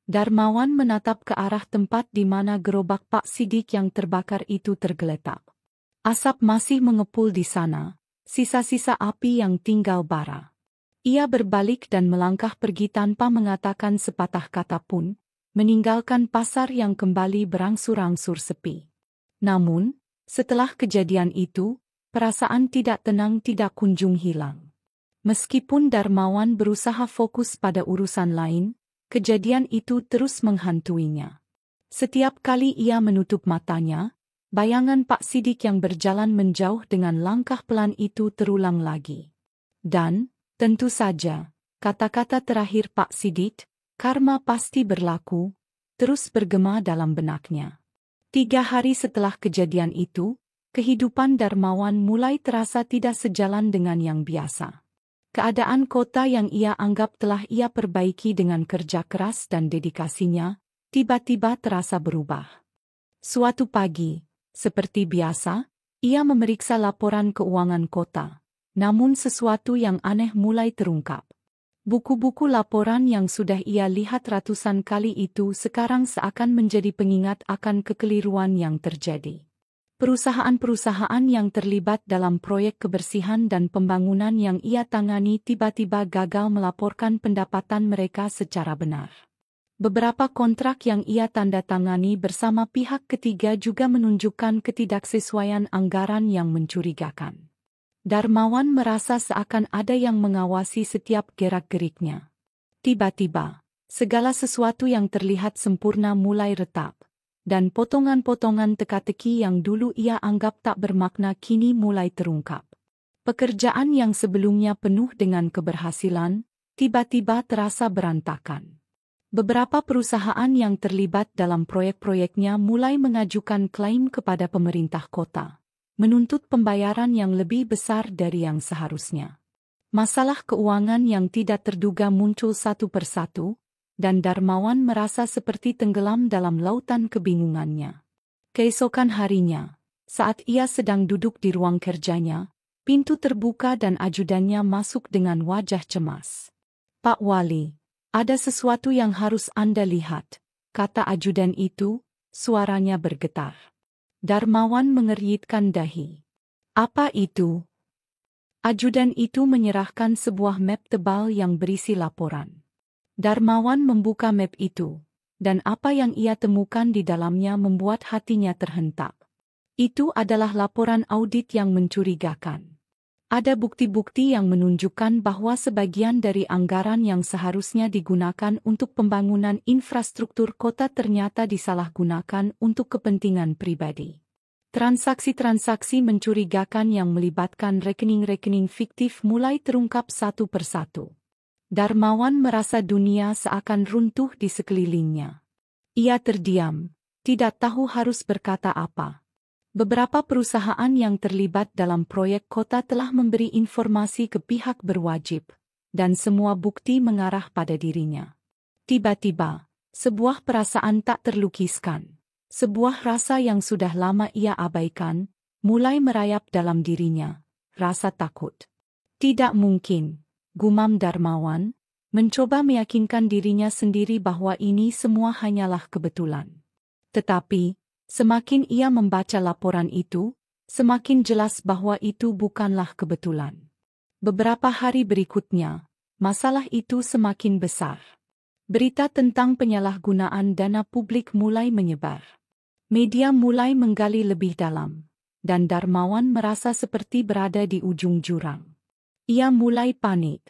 Darmawan menatap ke arah tempat di mana gerobak Pak Sidik yang terbakar itu tergeletak. Asap masih mengepul di sana, sisa-sisa api yang tinggal bara. Ia berbalik dan melangkah pergi tanpa mengatakan sepatah kata pun, meninggalkan pasar yang kembali berangsur-angsur sepi. Namun, setelah kejadian itu, perasaan tidak tenang tidak kunjung hilang. Meskipun Darmawan berusaha fokus pada urusan lain, kejadian itu terus menghantuinya. Setiap kali ia menutup matanya, bayangan Pak Sidik yang berjalan menjauh dengan langkah pelan itu terulang lagi. Dan, tentu saja, kata-kata terakhir Pak Sidik, karma pasti berlaku, terus bergema dalam benaknya. 3 hari setelah kejadian itu, kehidupan Darmawan mulai terasa tidak sejalan dengan yang biasa. Keadaan kota yang ia anggap telah ia perbaiki dengan kerja keras dan dedikasinya, tiba-tiba terasa berubah. Suatu pagi, seperti biasa, ia memeriksa laporan keuangan kota. Namun sesuatu yang aneh mulai terungkap. Buku-buku laporan yang sudah ia lihat ratusan kali itu sekarang seakan menjadi pengingat akan kekeliruan yang terjadi. Perusahaan-perusahaan yang terlibat dalam proyek kebersihan dan pembangunan yang ia tangani tiba-tiba gagal melaporkan pendapatan mereka secara benar. Beberapa kontrak yang ia tanda tangani bersama pihak ketiga juga menunjukkan ketidaksesuaian anggaran yang mencurigakan. Darmawan merasa seakan ada yang mengawasi setiap gerak-geriknya. Tiba-tiba, segala sesuatu yang terlihat sempurna mulai retak, dan potongan-potongan teka-teki yang dulu ia anggap tak bermakna kini mulai terungkap. Pekerjaan yang sebelumnya penuh dengan keberhasilan, tiba-tiba terasa berantakan. Beberapa perusahaan yang terlibat dalam proyek-proyeknya mulai mengajukan klaim kepada pemerintah kota, menuntut pembayaran yang lebih besar dari yang seharusnya. Masalah keuangan yang tidak terduga muncul satu persatu, dan Darmawan merasa seperti tenggelam dalam lautan kebingungannya. Keesokan harinya, saat ia sedang duduk di ruang kerjanya, pintu terbuka dan ajudannya masuk dengan wajah cemas. "Pak Wali, ada sesuatu yang harus Anda lihat," kata ajudan itu, suaranya bergetar. Darmawan mengernyitkan dahi. "Apa itu?" Ajudan itu menyerahkan sebuah map tebal yang berisi laporan. Darmawan membuka map itu, dan apa yang ia temukan di dalamnya membuat hatinya terhentak. Itu adalah laporan audit yang mencurigakan. Ada bukti-bukti yang menunjukkan bahwa sebagian dari anggaran yang seharusnya digunakan untuk pembangunan infrastruktur kota ternyata disalahgunakan untuk kepentingan pribadi. Transaksi-transaksi mencurigakan yang melibatkan rekening-rekening fiktif mulai terungkap satu persatu. Darmawan merasa dunia seakan runtuh di sekelilingnya. Ia terdiam, tidak tahu harus berkata apa. Beberapa perusahaan yang terlibat dalam proyek kota telah memberi informasi ke pihak berwajib, dan semua bukti mengarah pada dirinya. Tiba-tiba, sebuah perasaan tak terlukiskan, sebuah rasa yang sudah lama ia abaikan, mulai merayap dalam dirinya, rasa takut. Tidak mungkin, gumam Darmawan, mencoba meyakinkan dirinya sendiri bahwa ini semua hanyalah kebetulan. Tetapi, semakin ia membaca laporan itu, semakin jelas bahwa itu bukanlah kebetulan. Beberapa hari berikutnya, masalah itu semakin besar. Berita tentang penyalahgunaan dana publik mulai menyebar. Media mulai menggali lebih dalam, dan Darmawan merasa seperti berada di ujung jurang. Ia mulai panik.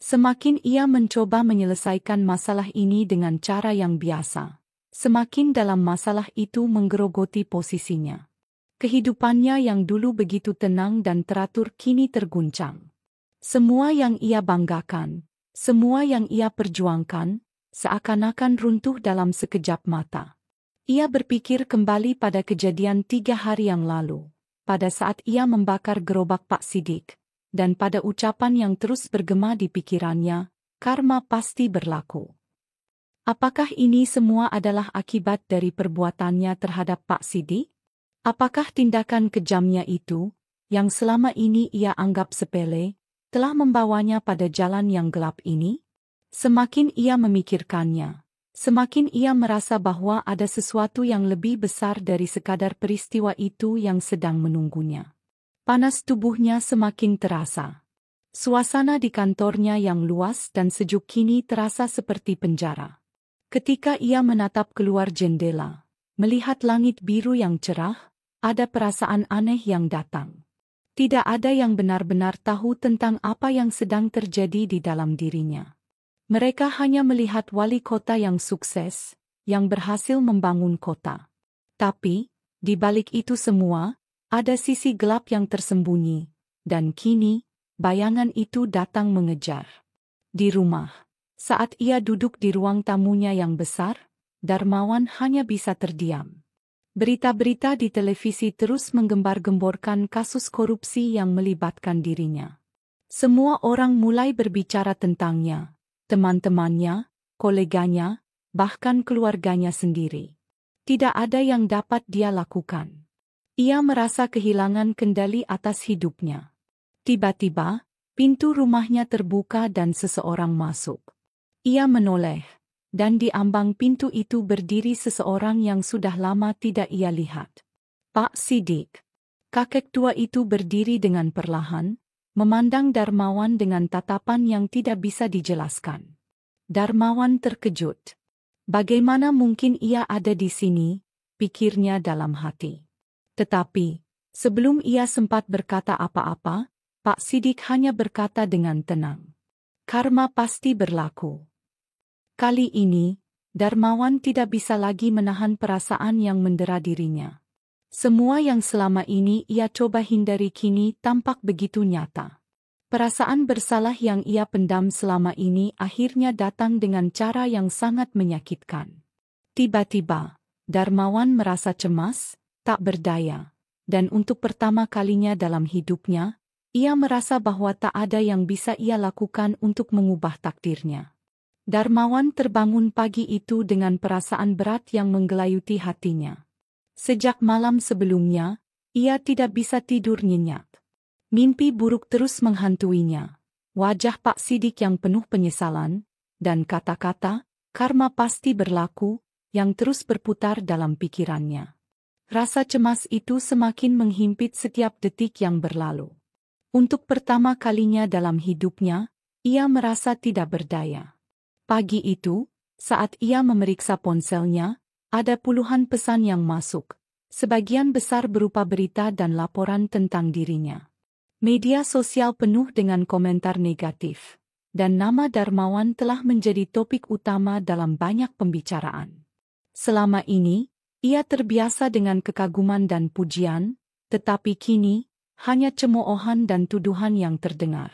Semakin ia mencoba menyelesaikan masalah ini dengan cara yang biasa, semakin dalam masalah itu menggerogoti posisinya. Kehidupannya yang dulu begitu tenang dan teratur kini terguncang. Semua yang ia banggakan, semua yang ia perjuangkan, seakan-akan runtuh dalam sekejap mata. Ia berpikir kembali pada kejadian 3 hari yang lalu, pada saat ia membakar gerobak Pak Sidik, dan pada ucapan yang terus bergema di pikirannya, karma pasti berlaku. Apakah ini semua adalah akibat dari perbuatannya terhadap Pak Sidik? Apakah tindakan kejamnya itu, yang selama ini ia anggap sepele, telah membawanya pada jalan yang gelap ini? Semakin ia memikirkannya, semakin ia merasa bahwa ada sesuatu yang lebih besar dari sekadar peristiwa itu yang sedang menunggunya. Panas tubuhnya semakin terasa. Suasana di kantornya yang luas dan sejuk kini terasa seperti penjara. Ketika ia menatap keluar jendela, melihat langit biru yang cerah, ada perasaan aneh yang datang. Tidak ada yang benar-benar tahu tentang apa yang sedang terjadi di dalam dirinya. Mereka hanya melihat wali kota yang sukses, yang berhasil membangun kota. Tapi, di balik itu semua, ada sisi gelap yang tersembunyi, dan kini, bayangan itu datang mengejar. Di rumah, saat ia duduk di ruang tamunya yang besar, Darmawan hanya bisa terdiam. Berita-berita di televisi terus menggembar-gemborkan kasus korupsi yang melibatkan dirinya. Semua orang mulai berbicara tentangnya, teman-temannya, koleganya, bahkan keluarganya sendiri. Tidak ada yang dapat dia lakukan. Ia merasa kehilangan kendali atas hidupnya. Tiba-tiba, pintu rumahnya terbuka dan seseorang masuk. Ia menoleh. Dan di ambang pintu itu berdiri seseorang yang sudah lama tidak ia lihat. Pak Sidik. Kakek tua itu berdiri dengan perlahan, memandang Darmawan dengan tatapan yang tidak bisa dijelaskan. Darmawan terkejut. Bagaimana mungkin ia ada di sini, pikirnya dalam hati. Tetapi, sebelum ia sempat berkata apa-apa, Pak Sidik hanya berkata dengan tenang. Karma pasti berlaku. Kali ini, Darmawan tidak bisa lagi menahan perasaan yang mendera dirinya. Semua yang selama ini ia coba hindari kini tampak begitu nyata. Perasaan bersalah yang ia pendam selama ini akhirnya datang dengan cara yang sangat menyakitkan. Tiba-tiba, Darmawan merasa cemas, tak berdaya, dan untuk pertama kalinya dalam hidupnya, ia merasa bahwa tak ada yang bisa ia lakukan untuk mengubah takdirnya. Darmawan terbangun pagi itu dengan perasaan berat yang menggelayuti hatinya. Sejak malam sebelumnya, ia tidak bisa tidur nyenyak. Mimpi buruk terus menghantuinya. Wajah Pak Sidik yang penuh penyesalan, dan kata-kata, karma pasti berlaku, yang terus berputar dalam pikirannya. Rasa cemas itu semakin menghimpit setiap detik yang berlalu. Untuk pertama kalinya dalam hidupnya, ia merasa tidak berdaya. Pagi itu, saat ia memeriksa ponselnya, ada puluhan pesan yang masuk, sebagian besar berupa berita dan laporan tentang dirinya. Media sosial penuh dengan komentar negatif, dan nama Darmawan telah menjadi topik utama dalam banyak pembicaraan. Selama ini, ia terbiasa dengan kekaguman dan pujian, tetapi kini, hanya cemoohan dan tuduhan yang terdengar.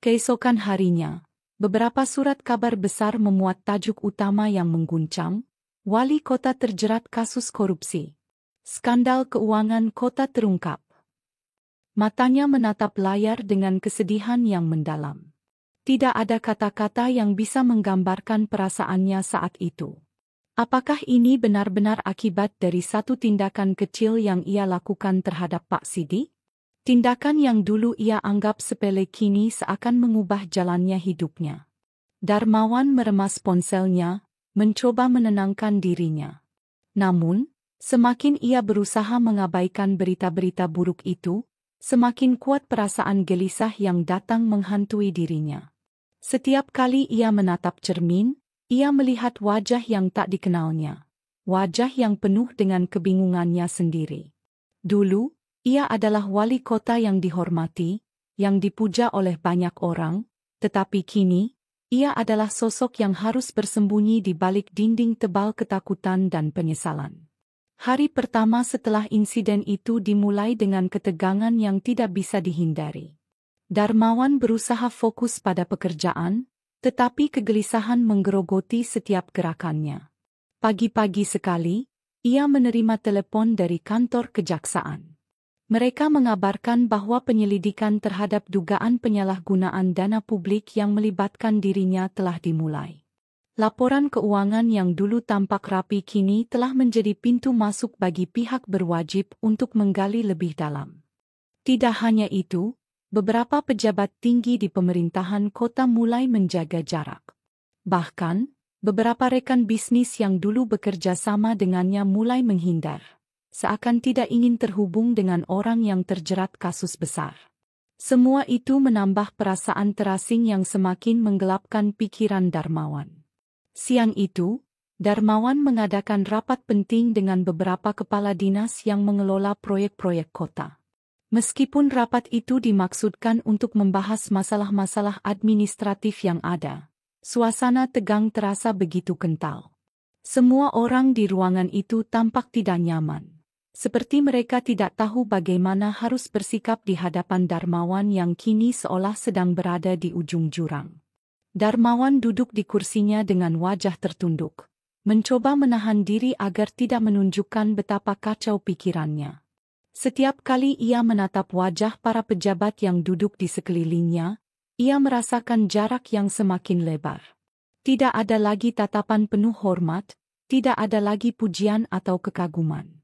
Keesokan harinya, beberapa surat kabar besar memuat tajuk utama yang mengguncang, wali kota terjerat kasus korupsi. Skandal keuangan kota terungkap. Matanya menatap layar dengan kesedihan yang mendalam. Tidak ada kata-kata yang bisa menggambarkan perasaannya saat itu. Apakah ini benar-benar akibat dari satu tindakan kecil yang ia lakukan terhadap Pak Sidik? Tindakan yang dulu ia anggap sepele kini seakan mengubah jalannya hidupnya. Darmawan meremas ponselnya, mencoba menenangkan dirinya. Namun, semakin ia berusaha mengabaikan berita-berita buruk itu, semakin kuat perasaan gelisah yang datang menghantui dirinya. Setiap kali ia menatap cermin, ia melihat wajah yang tak dikenalnya. Wajah yang penuh dengan kebingungannya sendiri. Dulu, ia adalah wali kota yang dihormati, yang dipuja oleh banyak orang, tetapi kini, ia adalah sosok yang harus bersembunyi di balik dinding tebal ketakutan dan penyesalan. Hari pertama setelah insiden itu dimulai dengan ketegangan yang tidak bisa dihindari. Darmawan berusaha fokus pada pekerjaan, tetapi kegelisahan menggerogoti setiap gerakannya. Pagi-pagi sekali, ia menerima telepon dari kantor kejaksaan. Mereka mengabarkan bahwa penyelidikan terhadap dugaan penyalahgunaan dana publik yang melibatkan dirinya telah dimulai. Laporan keuangan yang dulu tampak rapi kini telah menjadi pintu masuk bagi pihak berwajib untuk menggali lebih dalam. Tidak hanya itu, beberapa pejabat tinggi di pemerintahan kota mulai menjaga jarak. Bahkan, beberapa rekan bisnis yang dulu bekerja sama dengannya mulai menghindar, seakan tidak ingin terhubung dengan orang yang terjerat kasus besar. Semua itu menambah perasaan terasing yang semakin menggelapkan pikiran Darmawan. Siang itu, Darmawan mengadakan rapat penting dengan beberapa kepala dinas yang mengelola proyek-proyek kota. Meskipun rapat itu dimaksudkan untuk membahas masalah-masalah administratif yang ada, suasana tegang terasa begitu kental. Semua orang di ruangan itu tampak tidak nyaman, seperti mereka tidak tahu bagaimana harus bersikap di hadapan Darmawan yang kini seolah sedang berada di ujung jurang. Darmawan duduk di kursinya dengan wajah tertunduk, mencoba menahan diri agar tidak menunjukkan betapa kacau pikirannya. Setiap kali ia menatap wajah para pejabat yang duduk di sekelilingnya, ia merasakan jarak yang semakin lebar. Tidak ada lagi tatapan penuh hormat, tidak ada lagi pujian atau kekaguman.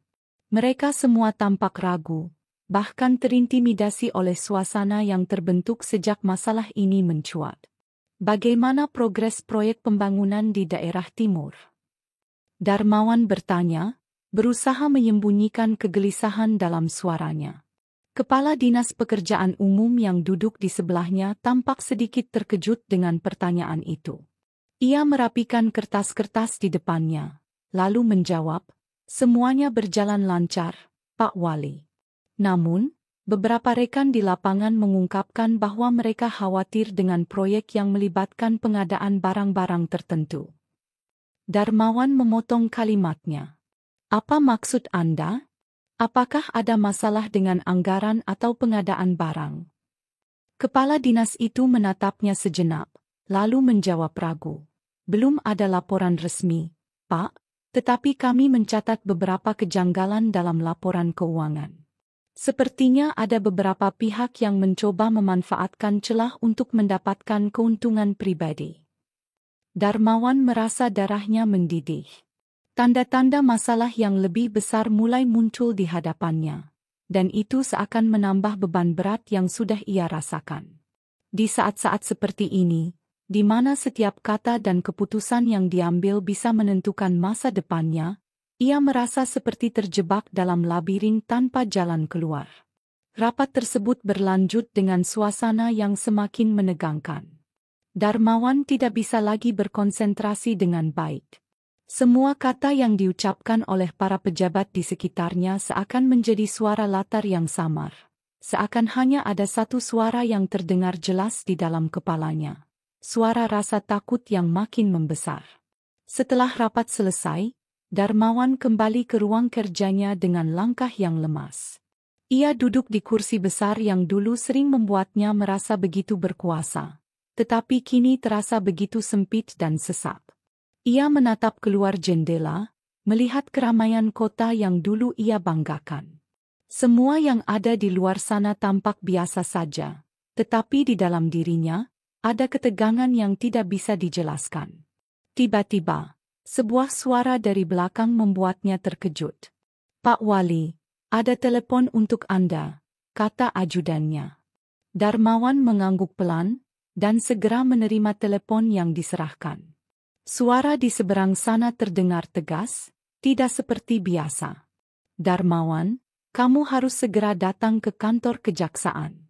Mereka semua tampak ragu, bahkan terintimidasi oleh suasana yang terbentuk sejak masalah ini mencuat. Bagaimana progres proyek pembangunan di daerah timur? Darmawan bertanya, berusaha menyembunyikan kegelisahan dalam suaranya. Kepala Dinas Pekerjaan Umum yang duduk di sebelahnya tampak sedikit terkejut dengan pertanyaan itu. Ia merapikan kertas-kertas di depannya, lalu menjawab, "Semuanya berjalan lancar, Pak Wali." Namun, beberapa rekan di lapangan mengungkapkan bahwa mereka khawatir dengan proyek yang melibatkan pengadaan barang-barang tertentu. Darmawan memotong kalimatnya. "Apa maksud Anda? Apakah ada masalah dengan anggaran atau pengadaan barang?" Kepala dinas itu menatapnya sejenak, lalu menjawab ragu. "Belum ada laporan resmi, Pak, tetapi kami mencatat beberapa kejanggalan dalam laporan keuangan. Sepertinya ada beberapa pihak yang mencoba memanfaatkan celah untuk mendapatkan keuntungan pribadi." Darmawan merasa darahnya mendidih. Tanda-tanda masalah yang lebih besar mulai muncul di hadapannya, dan itu seakan menambah beban berat yang sudah ia rasakan. Di saat-saat seperti ini, di mana setiap kata dan keputusan yang diambil bisa menentukan masa depannya, ia merasa seperti terjebak dalam labirin tanpa jalan keluar. Rapat tersebut berlanjut dengan suasana yang semakin menegangkan. Darmawan tidak bisa lagi berkonsentrasi dengan baik. Semua kata yang diucapkan oleh para pejabat di sekitarnya seakan menjadi suara latar yang samar. Seakan hanya ada satu suara yang terdengar jelas di dalam kepalanya. Suara rasa takut yang makin membesar. Setelah rapat selesai, Darmawan kembali ke ruang kerjanya dengan langkah yang lemas. Ia duduk di kursi besar yang dulu sering membuatnya merasa begitu berkuasa, tetapi kini terasa begitu sempit dan sesak. Ia menatap keluar jendela, melihat keramaian kota yang dulu ia banggakan. Semua yang ada di luar sana tampak biasa saja, tetapi di dalam dirinya, ada ketegangan yang tidak bisa dijelaskan. Tiba-tiba, sebuah suara dari belakang membuatnya terkejut. "Pak Wali, ada telepon untuk Anda," kata ajudannya. Darmawan mengangguk pelan, dan segera menerima telepon yang diserahkan. Suara di seberang sana terdengar tegas, tidak seperti biasa. "Darmawan, kamu harus segera datang ke kantor kejaksaan.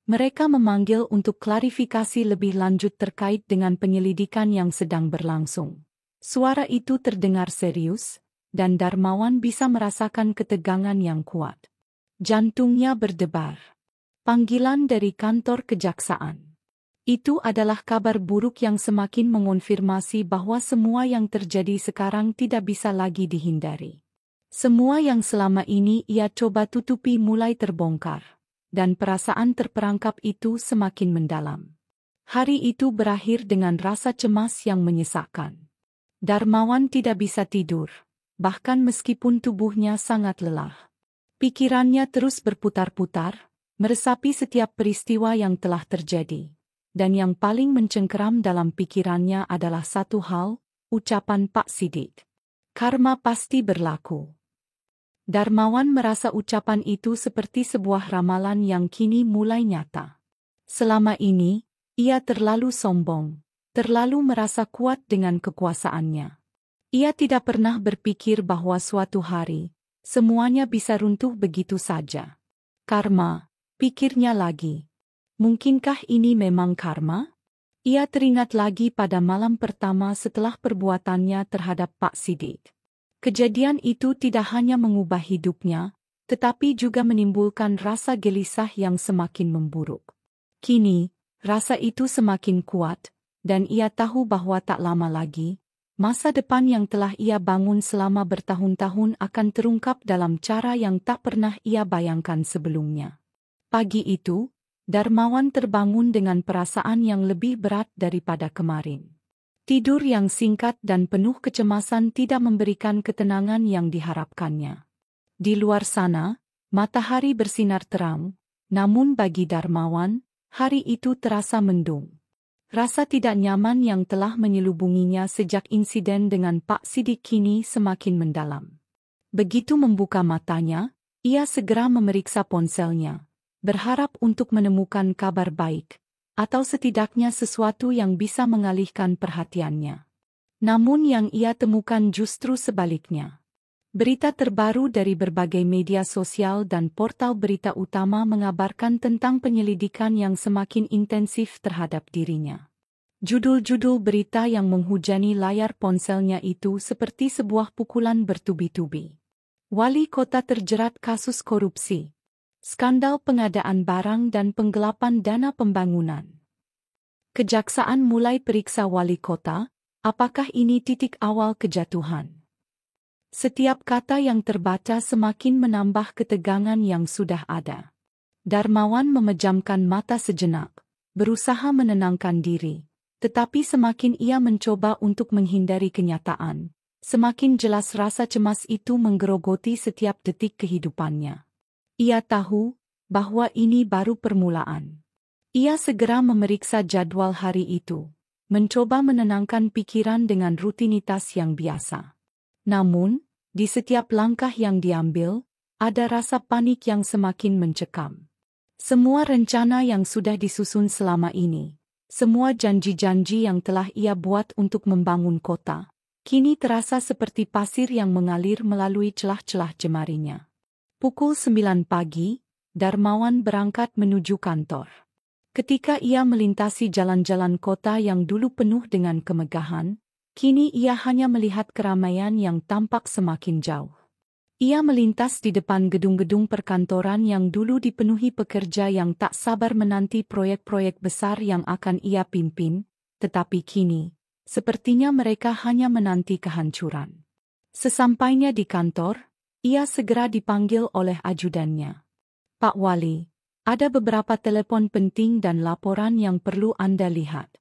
Mereka memanggil untuk klarifikasi lebih lanjut terkait dengan penyelidikan yang sedang berlangsung." Suara itu terdengar serius, dan Darmawan bisa merasakan ketegangan yang kuat. Jantungnya berdebar. Panggilan dari kantor kejaksaan. Itu adalah kabar buruk yang semakin mengonfirmasi bahwa semua yang terjadi sekarang tidak bisa lagi dihindari. Semua yang selama ini ia coba tutupi mulai terbongkar, dan perasaan terperangkap itu semakin mendalam. Hari itu berakhir dengan rasa cemas yang menyesakkan. Darmawan tidak bisa tidur, bahkan meskipun tubuhnya sangat lelah. Pikirannya terus berputar-putar, meresapi setiap peristiwa yang telah terjadi. Dan yang paling mencengkeram dalam pikirannya adalah satu hal, ucapan Pak Sidik. Karma pasti berlaku. Darmawan merasa ucapan itu seperti sebuah ramalan yang kini mulai nyata. Selama ini, ia terlalu sombong, terlalu merasa kuat dengan kekuasaannya. Ia tidak pernah berpikir bahwa suatu hari, semuanya bisa runtuh begitu saja. Karma, pikirnya lagi. Mungkinkah ini memang karma? Ia teringat lagi pada malam pertama setelah perbuatannya terhadap Pak Sidik. Kejadian itu tidak hanya mengubah hidupnya, tetapi juga menimbulkan rasa gelisah yang semakin memburuk. Kini, rasa itu semakin kuat, dan ia tahu bahwa tak lama lagi, masa depan yang telah ia bangun selama bertahun-tahun akan terungkap dalam cara yang tak pernah ia bayangkan sebelumnya. Pagi itu, Darmawan terbangun dengan perasaan yang lebih berat daripada kemarin. Tidur yang singkat dan penuh kecemasan tidak memberikan ketenangan yang diharapkannya. Di luar sana, matahari bersinar terang, namun bagi Darmawan, hari itu terasa mendung. Rasa tidak nyaman yang telah menyelubunginya sejak insiden dengan Pak Sidik kini semakin mendalam. Begitu membuka matanya, ia segera memeriksa ponselnya, berharap untuk menemukan kabar baik, atau setidaknya sesuatu yang bisa mengalihkan perhatiannya. Namun yang ia temukan justru sebaliknya. Berita terbaru dari berbagai media sosial dan portal berita utama mengabarkan tentang penyelidikan yang semakin intensif terhadap dirinya. Judul-judul berita yang menghujani layar ponselnya itu seperti sebuah pukulan bertubi-tubi. Wali kota terjerat kasus korupsi. Skandal pengadaan barang dan penggelapan dana pembangunan. Kejaksaan mulai periksa wali kota, apakah ini titik awal kejatuhan? Setiap kata yang terbaca semakin menambah ketegangan yang sudah ada. Darmawan memejamkan mata sejenak, berusaha menenangkan diri, tetapi semakin ia mencoba untuk menghindari kenyataan, semakin jelas rasa cemas itu menggerogoti setiap detik kehidupannya. Ia tahu bahwa ini baru permulaan. Ia segera memeriksa jadwal hari itu, mencoba menenangkan pikiran dengan rutinitas yang biasa. Namun, di setiap langkah yang diambil, ada rasa panik yang semakin mencekam. Semua rencana yang sudah disusun selama ini, semua janji-janji yang telah ia buat untuk membangun kota, kini terasa seperti pasir yang mengalir melalui celah-celah jemarinya. Pukul 9 pagi, Darmawan berangkat menuju kantor. Ketika ia melintasi jalan-jalan kota yang dulu penuh dengan kemegahan, kini ia hanya melihat keramaian yang tampak semakin jauh. Ia melintas di depan gedung-gedung perkantoran yang dulu dipenuhi pekerja yang tak sabar menanti proyek-proyek besar yang akan ia pimpin, tetapi kini, sepertinya mereka hanya menanti kehancuran. Sesampainya di kantor, ia segera dipanggil oleh ajudannya. Pak Wali, ada beberapa telepon penting dan laporan yang perlu Anda lihat.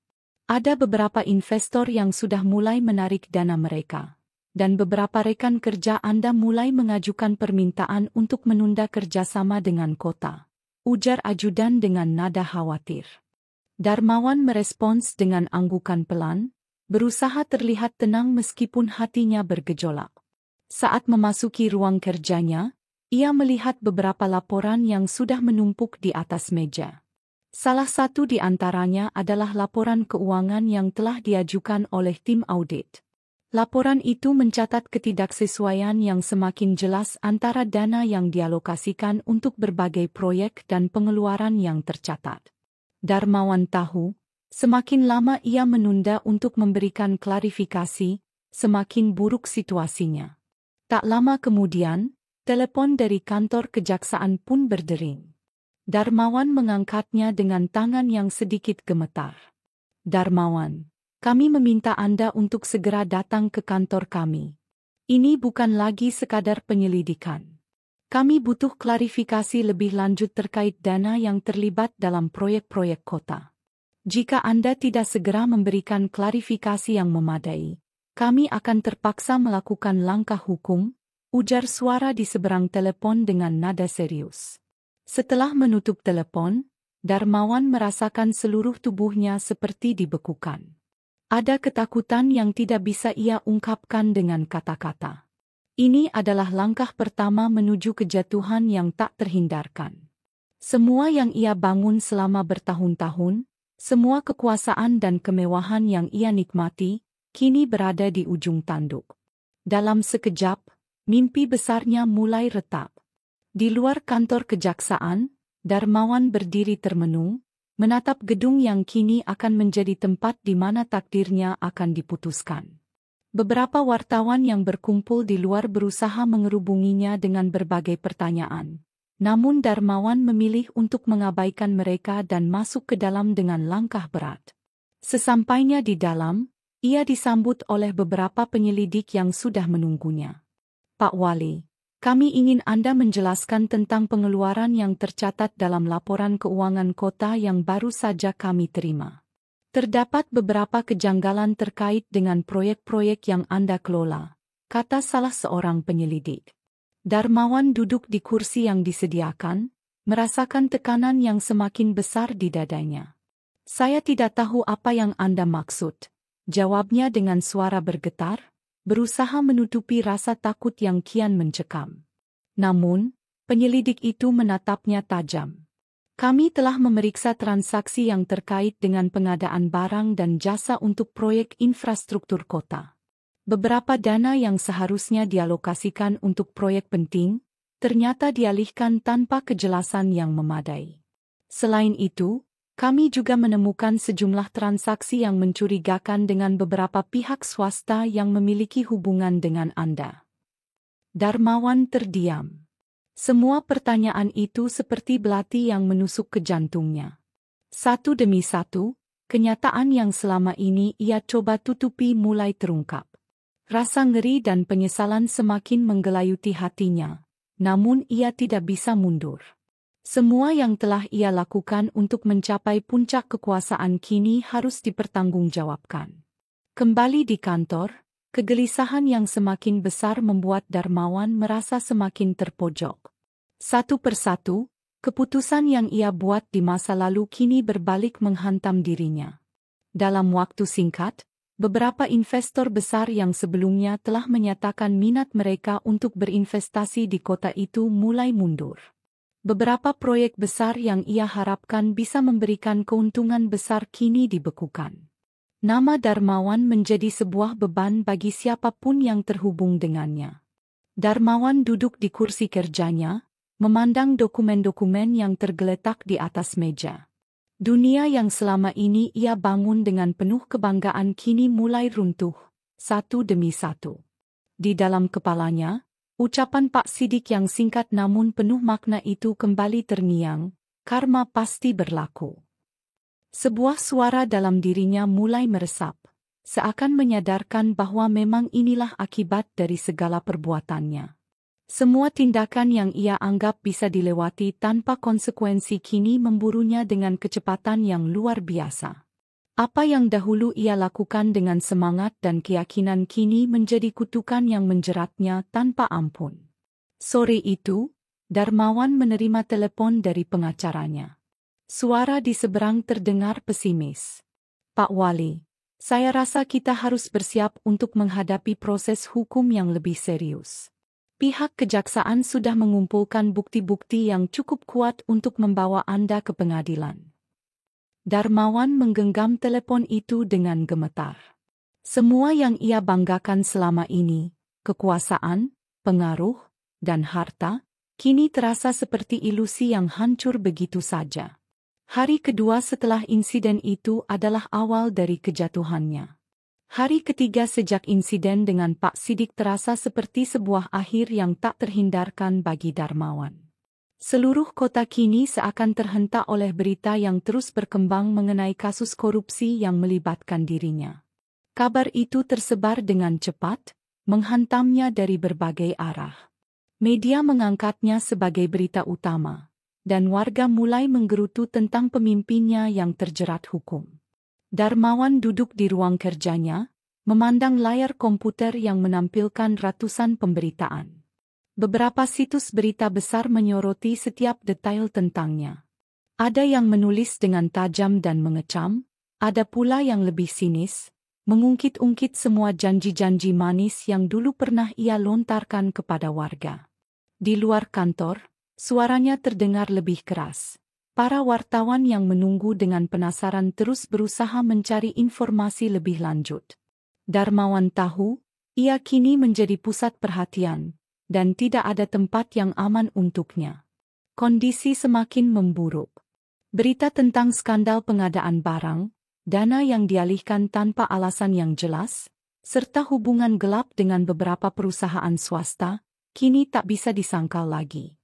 Ada beberapa investor yang sudah mulai menarik dana mereka, dan beberapa rekan kerja Anda mulai mengajukan permintaan untuk menunda kerjasama dengan kota, ujar ajudan dengan nada khawatir. Darmawan merespons dengan anggukan pelan, berusaha terlihat tenang meskipun hatinya bergejolak. Saat memasuki ruang kerjanya, ia melihat beberapa laporan yang sudah menumpuk di atas meja. Salah satu di antaranya adalah laporan keuangan yang telah diajukan oleh tim audit. Laporan itu mencatat ketidaksesuaian yang semakin jelas antara dana yang dialokasikan untuk berbagai proyek dan pengeluaran yang tercatat. Darmawan tahu, semakin lama ia menunda untuk memberikan klarifikasi, semakin buruk situasinya. Tak lama kemudian, telepon dari kantor kejaksaan pun berdering. Darmawan mengangkatnya dengan tangan yang sedikit gemetar. Darmawan, kami meminta Anda untuk segera datang ke kantor kami. Ini bukan lagi sekadar penyelidikan. Kami butuh klarifikasi lebih lanjut terkait dana yang terlibat dalam proyek-proyek kota. Jika Anda tidak segera memberikan klarifikasi yang memadai, kami akan terpaksa melakukan langkah hukum, ujar suara di seberang telepon dengan nada serius. Setelah menutup telepon, Darmawan merasakan seluruh tubuhnya seperti dibekukan. Ada ketakutan yang tidak bisa ia ungkapkan dengan kata-kata. Ini adalah langkah pertama menuju kejatuhan yang tak terhindarkan. Semua yang ia bangun selama bertahun-tahun, semua kekuasaan dan kemewahan yang ia nikmati, kini berada di ujung tanduk. Dalam sekejap, mimpi besarnya mulai retak. Di luar kantor kejaksaan, Darmawan berdiri termenung, menatap gedung yang kini akan menjadi tempat di mana takdirnya akan diputuskan. Beberapa wartawan yang berkumpul di luar berusaha mengerubunginya dengan berbagai pertanyaan. Namun Darmawan memilih untuk mengabaikan mereka dan masuk ke dalam dengan langkah berat. Sesampainya di dalam, ia disambut oleh beberapa penyelidik yang sudah menunggunya. Pak Wali, kami ingin Anda menjelaskan tentang pengeluaran yang tercatat dalam laporan keuangan kota yang baru saja kami terima. Terdapat beberapa kejanggalan terkait dengan proyek-proyek yang Anda kelola, kata salah seorang penyelidik. Darmawan duduk di kursi yang disediakan, merasakan tekanan yang semakin besar di dadanya. Saya tidak tahu apa yang Anda maksud, jawabnya dengan suara bergetar, berusaha menutupi rasa takut yang kian mencekam. Namun, penyelidik itu menatapnya tajam. Kami telah memeriksa transaksi yang terkait dengan pengadaan barang dan jasa untuk proyek infrastruktur kota. Beberapa dana yang seharusnya dialokasikan untuk proyek penting, ternyata dialihkan tanpa kejelasan yang memadai. Selain itu, kami juga menemukan sejumlah transaksi yang mencurigakan dengan beberapa pihak swasta yang memiliki hubungan dengan Anda. Darmawan terdiam. Semua pertanyaan itu seperti belati yang menusuk ke jantungnya. Satu demi satu, kenyataan yang selama ini ia coba tutupi mulai terungkap. Rasa ngeri dan penyesalan semakin menggelayuti hatinya, namun ia tidak bisa mundur. Semua yang telah ia lakukan untuk mencapai puncak kekuasaan kini harus dipertanggungjawabkan. Kembali di kantor, kegelisahan yang semakin besar membuat Darmawan merasa semakin terpojok. Satu persatu, keputusan yang ia buat di masa lalu kini berbalik menghantam dirinya. Dalam waktu singkat, beberapa investor besar yang sebelumnya telah menyatakan minat mereka untuk berinvestasi di kota itu mulai mundur. Beberapa proyek besar yang ia harapkan bisa memberikan keuntungan besar kini dibekukan. Nama Darmawan menjadi sebuah beban bagi siapapun yang terhubung dengannya. Darmawan duduk di kursi kerjanya, memandang dokumen-dokumen yang tergeletak di atas meja. Dunia yang selama ini ia bangun dengan penuh kebanggaan kini mulai runtuh, satu demi satu. Di dalam kepalanya, ucapan Pak Sidik yang singkat namun penuh makna itu kembali terngiang, karma pasti berlaku. Sebuah suara dalam dirinya mulai meresap, seakan menyadarkan bahwa memang inilah akibat dari segala perbuatannya. Semua tindakan yang ia anggap bisa dilewati tanpa konsekuensi kini memburunya dengan kecepatan yang luar biasa. Apa yang dahulu ia lakukan dengan semangat dan keyakinan kini menjadi kutukan yang menjeratnya tanpa ampun. Sore itu, Darmawan menerima telepon dari pengacaranya. Suara di seberang terdengar pesimis. Pak Wali, saya rasa kita harus bersiap untuk menghadapi proses hukum yang lebih serius. Pihak kejaksaan sudah mengumpulkan bukti-bukti yang cukup kuat untuk membawa Anda ke pengadilan. Darmawan menggenggam telepon itu dengan gemetar. Semua yang ia banggakan selama ini, kekuasaan, pengaruh, dan harta, kini terasa seperti ilusi yang hancur begitu saja. Hari kedua setelah insiden itu adalah awal dari kejatuhannya. Hari ketiga sejak insiden dengan Pak Sidik terasa seperti sebuah akhir yang tak terhindarkan bagi Darmawan. Seluruh kota kini seakan terhentak oleh berita yang terus berkembang mengenai kasus korupsi yang melibatkan dirinya. Kabar itu tersebar dengan cepat, menghantamnya dari berbagai arah. Media mengangkatnya sebagai berita utama, dan warga mulai menggerutu tentang pemimpinnya yang terjerat hukum. Darmawan duduk di ruang kerjanya, memandang layar komputer yang menampilkan ratusan pemberitaan. Beberapa situs berita besar menyoroti setiap detail tentangnya. Ada yang menulis dengan tajam dan mengecam, ada pula yang lebih sinis, mengungkit-ungkit semua janji-janji manis yang dulu pernah ia lontarkan kepada warga. Di luar kantor, suaranya terdengar lebih keras. Para wartawan yang menunggu dengan penasaran terus berusaha mencari informasi lebih lanjut. Darmawan tahu, ia kini menjadi pusat perhatian, dan tidak ada tempat yang aman untuknya. Kondisi semakin memburuk. Berita tentang skandal pengadaan barang, dana yang dialihkan tanpa alasan yang jelas, serta hubungan gelap dengan beberapa perusahaan swasta, kini tak bisa disangkal lagi.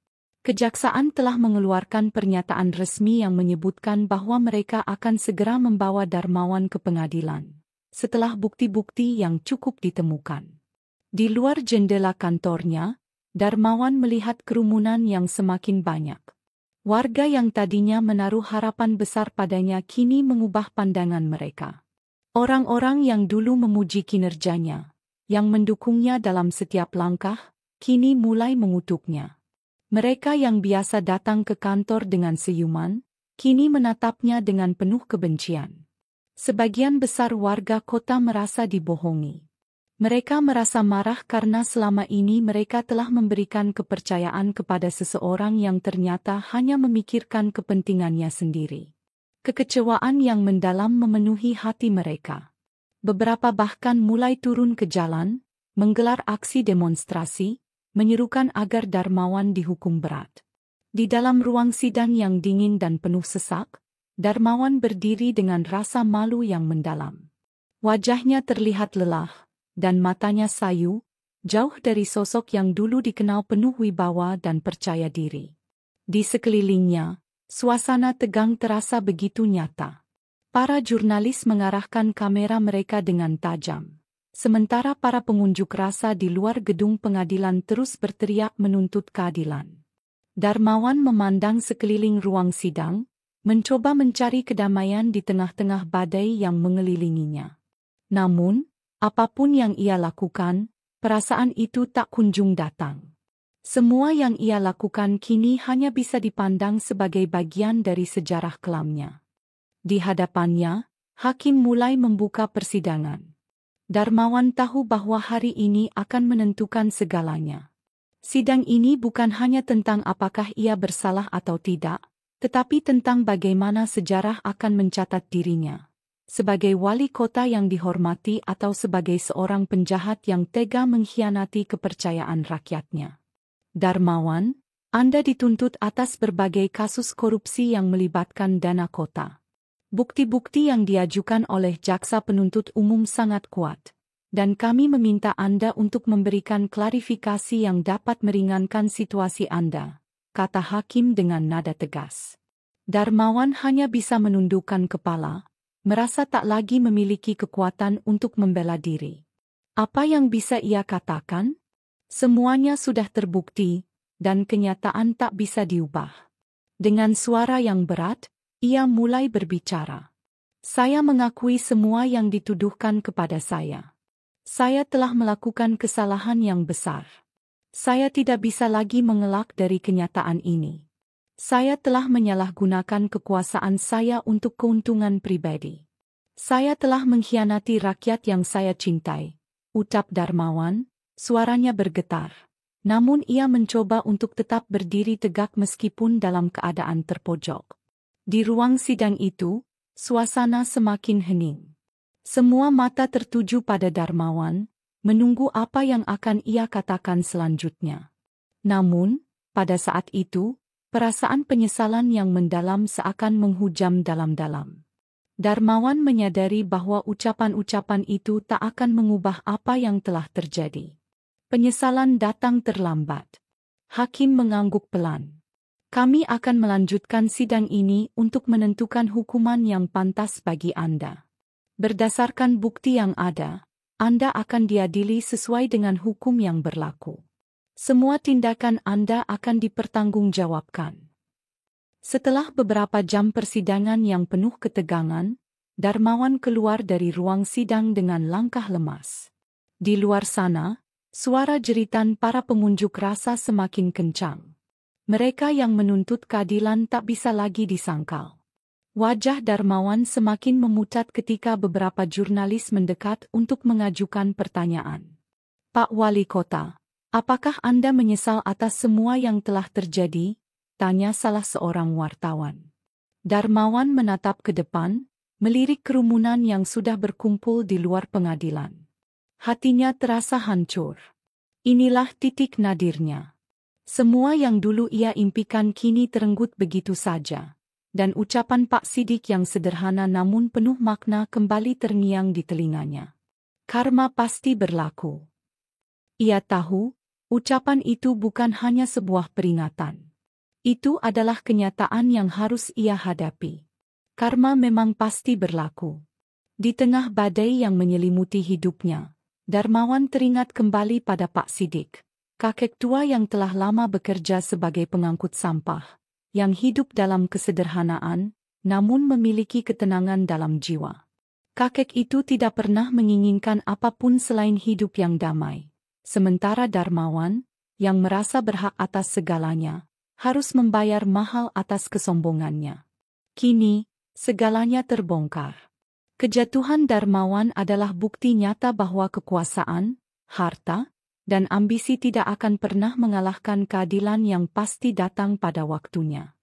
Kejaksaan telah mengeluarkan pernyataan resmi yang menyebutkan bahwa mereka akan segera membawa Darmawan ke pengadilan, setelah bukti-bukti yang cukup ditemukan. Di luar jendela kantornya, Darmawan melihat kerumunan yang semakin banyak. Warga yang tadinya menaruh harapan besar padanya kini mengubah pandangan mereka. Orang-orang yang dulu memuji kinerjanya, yang mendukungnya dalam setiap langkah, kini mulai mengutuknya. Mereka yang biasa datang ke kantor dengan senyuman, kini menatapnya dengan penuh kebencian. Sebagian besar warga kota merasa dibohongi. Mereka merasa marah karena selama ini mereka telah memberikan kepercayaan kepada seseorang yang ternyata hanya memikirkan kepentingannya sendiri. Kekecewaan yang mendalam memenuhi hati mereka. Beberapa bahkan mulai turun ke jalan, menggelar aksi demonstrasi, menyerukan agar Darmawan dihukum berat. Di dalam ruang sidang yang dingin dan penuh sesak, Darmawan berdiri dengan rasa malu yang mendalam. Wajahnya terlihat lelah, dan matanya sayu, jauh dari sosok yang dulu dikenal penuh wibawa dan percaya diri. Di sekelilingnya, suasana tegang terasa begitu nyata. Para jurnalis mengarahkan kamera mereka dengan tajam, sementara para pengunjuk rasa di luar gedung pengadilan terus berteriak menuntut keadilan. Darmawan memandang sekeliling ruang sidang, mencoba mencari kedamaian di tengah-tengah badai yang mengelilinginya. Namun, apapun yang ia lakukan, perasaan itu tak kunjung datang. Semua yang ia lakukan kini hanya bisa dipandang sebagai bagian dari sejarah kelamnya. Di hadapannya, hakim mulai membuka persidangan. Darmawan tahu bahwa hari ini akan menentukan segalanya. Sidang ini bukan hanya tentang apakah ia bersalah atau tidak, tetapi tentang bagaimana sejarah akan mencatat dirinya. Sebagai wali kota yang dihormati atau sebagai seorang penjahat yang tega mengkhianati kepercayaan rakyatnya. Darmawan, Anda dituntut atas berbagai kasus korupsi yang melibatkan dana kota. Bukti-bukti yang diajukan oleh jaksa penuntut umum sangat kuat, dan kami meminta Anda untuk memberikan klarifikasi yang dapat meringankan situasi Anda, kata hakim dengan nada tegas. Darmawan hanya bisa menundukkan kepala, merasa tak lagi memiliki kekuatan untuk membela diri. Apa yang bisa ia katakan? Semuanya sudah terbukti, dan kenyataan tak bisa diubah. Dengan suara yang berat, ia mulai berbicara. Saya mengakui semua yang dituduhkan kepada saya. Saya telah melakukan kesalahan yang besar. Saya tidak bisa lagi mengelak dari kenyataan ini. Saya telah menyalahgunakan kekuasaan saya untuk keuntungan pribadi. Saya telah mengkhianati rakyat yang saya cintai, ucap Darmawan, suaranya bergetar. Namun ia mencoba untuk tetap berdiri tegak meskipun dalam keadaan terpojok. Di ruang sidang itu, suasana semakin hening. Semua mata tertuju pada Darmawan, menunggu apa yang akan ia katakan selanjutnya. Namun, pada saat itu, perasaan penyesalan yang mendalam seakan menghujam dalam-dalam. Darmawan menyadari bahwa ucapan-ucapan itu tak akan mengubah apa yang telah terjadi. Penyesalan datang terlambat. Hakim mengangguk pelan. Kami akan melanjutkan sidang ini untuk menentukan hukuman yang pantas bagi Anda. Berdasarkan bukti yang ada, Anda akan diadili sesuai dengan hukum yang berlaku. Semua tindakan Anda akan dipertanggungjawabkan. Setelah beberapa jam persidangan yang penuh ketegangan, Darmawan keluar dari ruang sidang dengan langkah lemas. Di luar sana, suara jeritan para pengunjuk rasa semakin kencang. Mereka yang menuntut keadilan tak bisa lagi disangkal. Wajah Darmawan semakin memucat ketika beberapa jurnalis mendekat untuk mengajukan pertanyaan. Pak Wali Kota, apakah Anda menyesal atas semua yang telah terjadi? Tanya salah seorang wartawan. Darmawan menatap ke depan, melirik kerumunan yang sudah berkumpul di luar pengadilan. Hatinya terasa hancur. Inilah titik nadirnya. Semua yang dulu ia impikan kini terenggut begitu saja. Dan ucapan Pak Siddiq yang sederhana namun penuh makna kembali terngiang di telinganya. Karma pasti berlaku. Ia tahu, ucapan itu bukan hanya sebuah peringatan. Itu adalah kenyataan yang harus ia hadapi. Karma memang pasti berlaku. Di tengah badai yang menyelimuti hidupnya, Darmawan teringat kembali pada Pak Siddiq, kakek tua yang telah lama bekerja sebagai pengangkut sampah, yang hidup dalam kesederhanaan, namun memiliki ketenangan dalam jiwa. Kakek itu tidak pernah menginginkan apapun selain hidup yang damai. Sementara Darmawan, yang merasa berhak atas segalanya, harus membayar mahal atas kesombongannya. Kini, segalanya terbongkar. Kejatuhan Darmawan adalah bukti nyata bahwa kekuasaan, harta, dan ambisi tidak akan pernah mengalahkan keadilan yang pasti datang pada waktunya.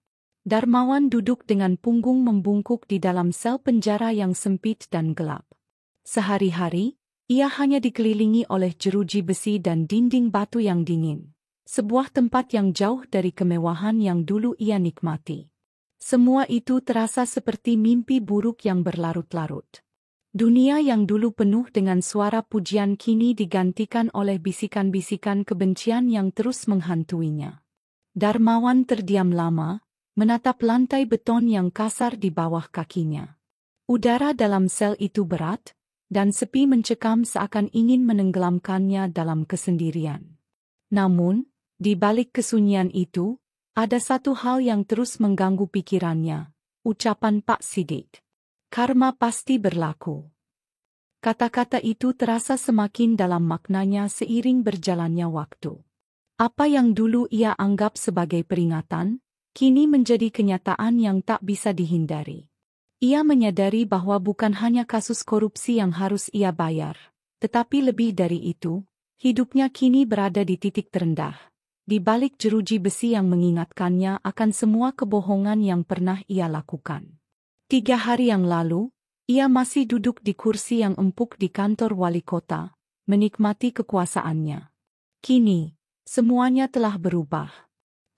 Darmawan duduk dengan punggung membungkuk di dalam sel penjara yang sempit dan gelap. Sehari-hari, ia hanya dikelilingi oleh jeruji besi dan dinding batu yang dingin. Sebuah tempat yang jauh dari kemewahan yang dulu ia nikmati. Semua itu terasa seperti mimpi buruk yang berlarut-larut. Dunia yang dulu penuh dengan suara pujian kini digantikan oleh bisikan-bisikan kebencian yang terus menghantuinya. Darmawan terdiam lama, menatap lantai beton yang kasar di bawah kakinya. Udara dalam sel itu berat, dan sepi mencekam seakan ingin menenggelamkannya dalam kesendirian. Namun, di balik kesunyian itu, ada satu hal yang terus mengganggu pikirannya, ucapan Pak Siddiq. Karma pasti berlaku. Kata-kata itu terasa semakin dalam maknanya seiring berjalannya waktu. Apa yang dulu ia anggap sebagai peringatan, kini menjadi kenyataan yang tak bisa dihindari. Ia menyadari bahwa bukan hanya kasus korupsi yang harus ia bayar, tetapi lebih dari itu, hidupnya kini berada di titik terendah. Di balik jeruji besi yang mengingatkannya akan semua kebohongan yang pernah ia lakukan. 3 hari yang lalu, ia masih duduk di kursi yang empuk di kantor wali kota, menikmati kekuasaannya. Kini, semuanya telah berubah.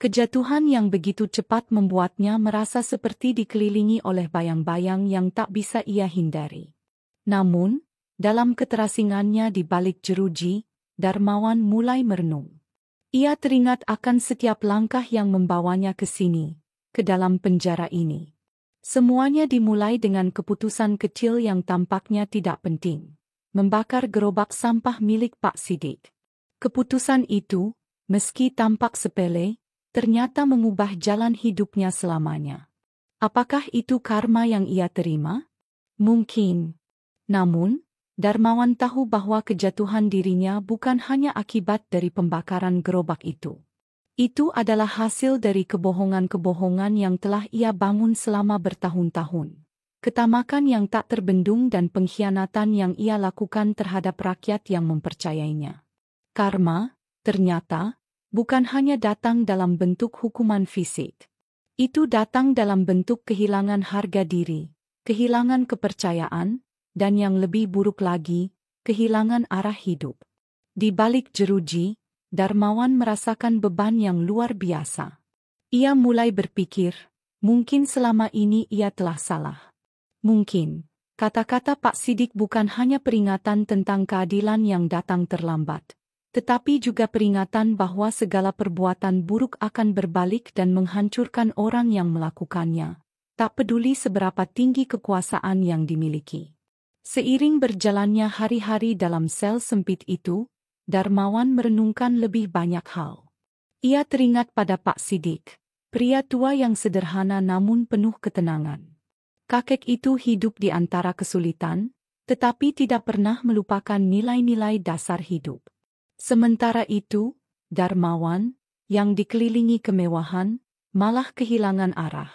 Kejatuhan yang begitu cepat membuatnya merasa seperti dikelilingi oleh bayang-bayang yang tak bisa ia hindari. Namun, dalam keterasingannya di balik jeruji, Darmawan mulai merenung. Ia teringat akan setiap langkah yang membawanya ke sini, ke dalam penjara ini. Semuanya dimulai dengan keputusan kecil yang tampaknya tidak penting. Membakar gerobak sampah milik Pak Siddiq. Keputusan itu, meski tampak sepele, ternyata mengubah jalan hidupnya selamanya. Apakah itu karma yang ia terima? Mungkin. Namun, Darmawan tahu bahwa kejatuhan dirinya bukan hanya akibat dari pembakaran gerobak itu. Itu adalah hasil dari kebohongan-kebohongan yang telah ia bangun selama bertahun-tahun. Ketamakan yang tak terbendung dan pengkhianatan yang ia lakukan terhadap rakyat yang mempercayainya. Karma, ternyata, bukan hanya datang dalam bentuk hukuman fisik. Itu datang dalam bentuk kehilangan harga diri, kehilangan kepercayaan, dan yang lebih buruk lagi, kehilangan arah hidup. Di balik jeruji, Darmawan merasakan beban yang luar biasa. Ia mulai berpikir, mungkin selama ini ia telah salah. Mungkin, kata-kata Pak Siddiq bukan hanya peringatan tentang keadilan yang datang terlambat, tetapi juga peringatan bahwa segala perbuatan buruk akan berbalik dan menghancurkan orang yang melakukannya, tak peduli seberapa tinggi kekuasaan yang dimiliki. Seiring berjalannya hari-hari dalam sel sempit itu, Darmawan merenungkan lebih banyak hal. Ia teringat pada Pak Sidik, pria tua yang sederhana namun penuh ketenangan. Kakek itu hidup di antara kesulitan, tetapi tidak pernah melupakan nilai-nilai dasar hidup. Sementara itu, Darmawan, yang dikelilingi kemewahan, malah kehilangan arah.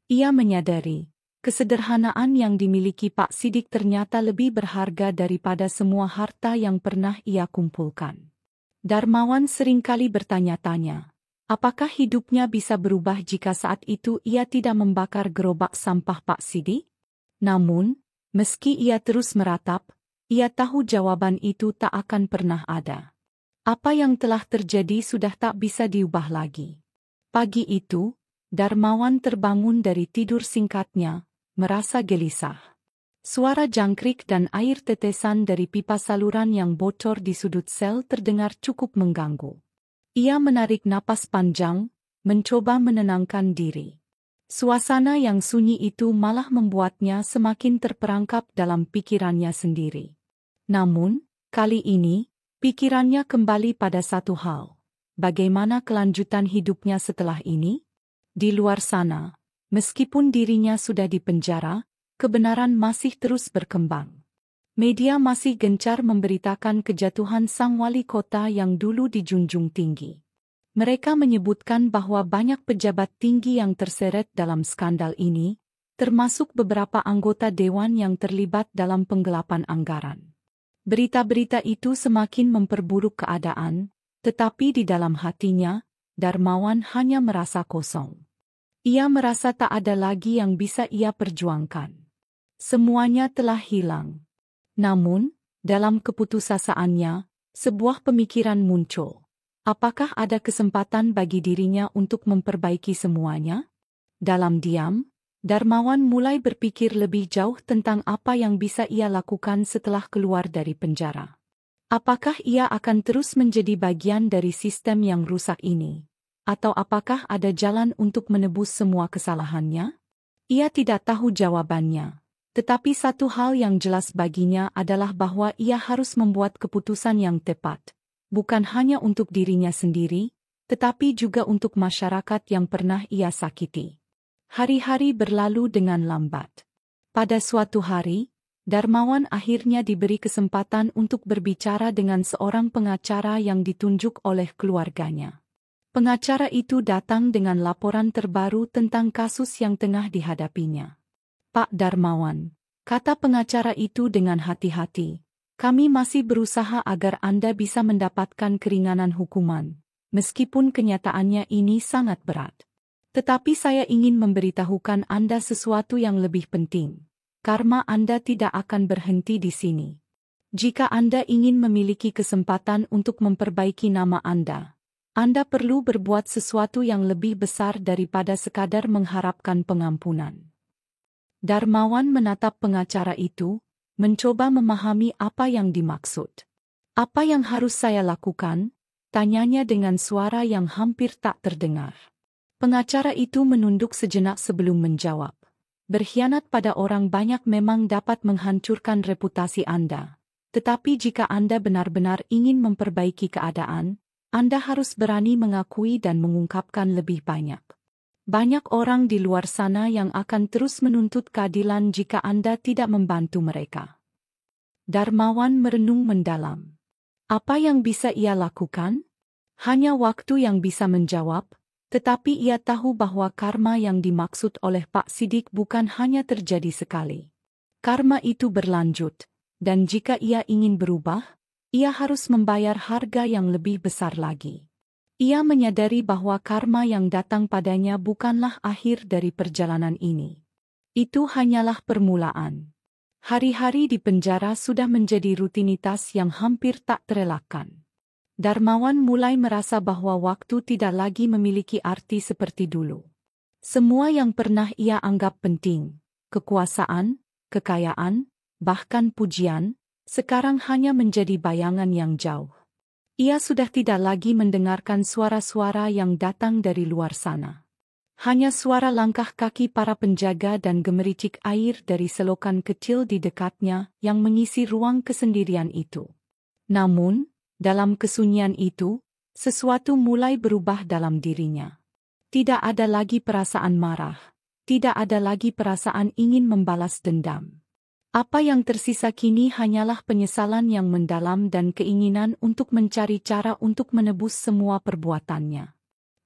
Ia menyadari, kesederhanaan yang dimiliki Pak Sidik ternyata lebih berharga daripada semua harta yang pernah ia kumpulkan. Darmawan seringkali bertanya-tanya, apakah hidupnya bisa berubah jika saat itu ia tidak membakar gerobak sampah Pak Sidik? Namun, meski ia terus meratap, ia tahu jawaban itu tak akan pernah ada. Apa yang telah terjadi sudah tak bisa diubah lagi. Pagi itu, Darmawan terbangun dari tidur singkatnya, merasa gelisah. Suara jangkrik dan air tetesan dari pipa saluran yang bocor di sudut sel terdengar cukup mengganggu. Ia menarik napas panjang, mencoba menenangkan diri. Suasana yang sunyi itu malah membuatnya semakin terperangkap dalam pikirannya sendiri. Namun, kali ini, pikirannya kembali pada satu hal. Bagaimana kelanjutan hidupnya setelah ini? Di luar sana, meskipun dirinya sudah dipenjara, kebenaran masih terus berkembang. Media masih gencar memberitakan kejatuhan sang wali kota yang dulu dijunjung tinggi. Mereka menyebutkan bahwa banyak pejabat tinggi yang terseret dalam skandal ini, termasuk beberapa anggota dewan yang terlibat dalam penggelapan anggaran. Berita-berita itu semakin memperburuk keadaan, tetapi di dalam hatinya, Darmawan hanya merasa kosong. Ia merasa tak ada lagi yang bisa ia perjuangkan. Semuanya telah hilang. Namun, dalam keputusasaannya, sebuah pemikiran muncul. Apakah ada kesempatan bagi dirinya untuk memperbaiki semuanya? Dalam diam, Darmawan mulai berpikir lebih jauh tentang apa yang bisa ia lakukan setelah keluar dari penjara. Apakah ia akan terus menjadi bagian dari sistem yang rusak ini? Atau apakah ada jalan untuk menebus semua kesalahannya? Ia tidak tahu jawabannya. Tetapi satu hal yang jelas baginya adalah bahwa ia harus membuat keputusan yang tepat. Bukan hanya untuk dirinya sendiri, tetapi juga untuk masyarakat yang pernah ia sakiti. Hari-hari berlalu dengan lambat. Pada suatu hari, Darmawan akhirnya diberi kesempatan untuk berbicara dengan seorang pengacara yang ditunjuk oleh keluarganya. Pengacara itu datang dengan laporan terbaru tentang kasus yang tengah dihadapinya. Pak Darmawan, kata pengacara itu dengan hati-hati, kami masih berusaha agar Anda bisa mendapatkan keringanan hukuman, meskipun kenyataannya ini sangat berat. Tetapi saya ingin memberitahukan Anda sesuatu yang lebih penting. Karma Anda tidak akan berhenti di sini. Jika Anda ingin memiliki kesempatan untuk memperbaiki nama Anda perlu berbuat sesuatu yang lebih besar daripada sekadar mengharapkan pengampunan. Darmawan menatap pengacara itu, mencoba memahami apa yang dimaksud. Apa yang harus saya lakukan? Tanyanya dengan suara yang hampir tak terdengar. Pengacara itu menunduk sejenak sebelum menjawab. Berkhianat pada orang banyak memang dapat menghancurkan reputasi Anda. Tetapi jika Anda benar-benar ingin memperbaiki keadaan, Anda harus berani mengakui dan mengungkapkan lebih banyak. Banyak orang di luar sana yang akan terus menuntut keadilan jika Anda tidak membantu mereka. Darmawan merenung mendalam. Apa yang bisa ia lakukan? Hanya waktu yang bisa menjawab, tetapi ia tahu bahwa karma yang dimaksud oleh Pak Sidik bukan hanya terjadi sekali. Karma itu berlanjut, dan jika ia ingin berubah, ia harus membayar harga yang lebih besar lagi. Ia menyadari bahwa karma yang datang padanya bukanlah akhir dari perjalanan ini. Itu hanyalah permulaan. Hari-hari di penjara sudah menjadi rutinitas yang hampir tak terelakkan. Darmawan mulai merasa bahwa waktu tidak lagi memiliki arti seperti dulu. Semua yang pernah ia anggap penting, kekuasaan, kekayaan, bahkan pujian, sekarang hanya menjadi bayangan yang jauh. Ia sudah tidak lagi mendengarkan suara-suara yang datang dari luar sana. Hanya suara langkah kaki para penjaga dan gemericik air dari selokan kecil di dekatnya yang mengisi ruang kesendirian itu. Namun, dalam kesunyian itu, sesuatu mulai berubah dalam dirinya. Tidak ada lagi perasaan marah. Tidak ada lagi perasaan ingin membalas dendam. Apa yang tersisa kini hanyalah penyesalan yang mendalam dan keinginan untuk mencari cara untuk menebus semua perbuatannya.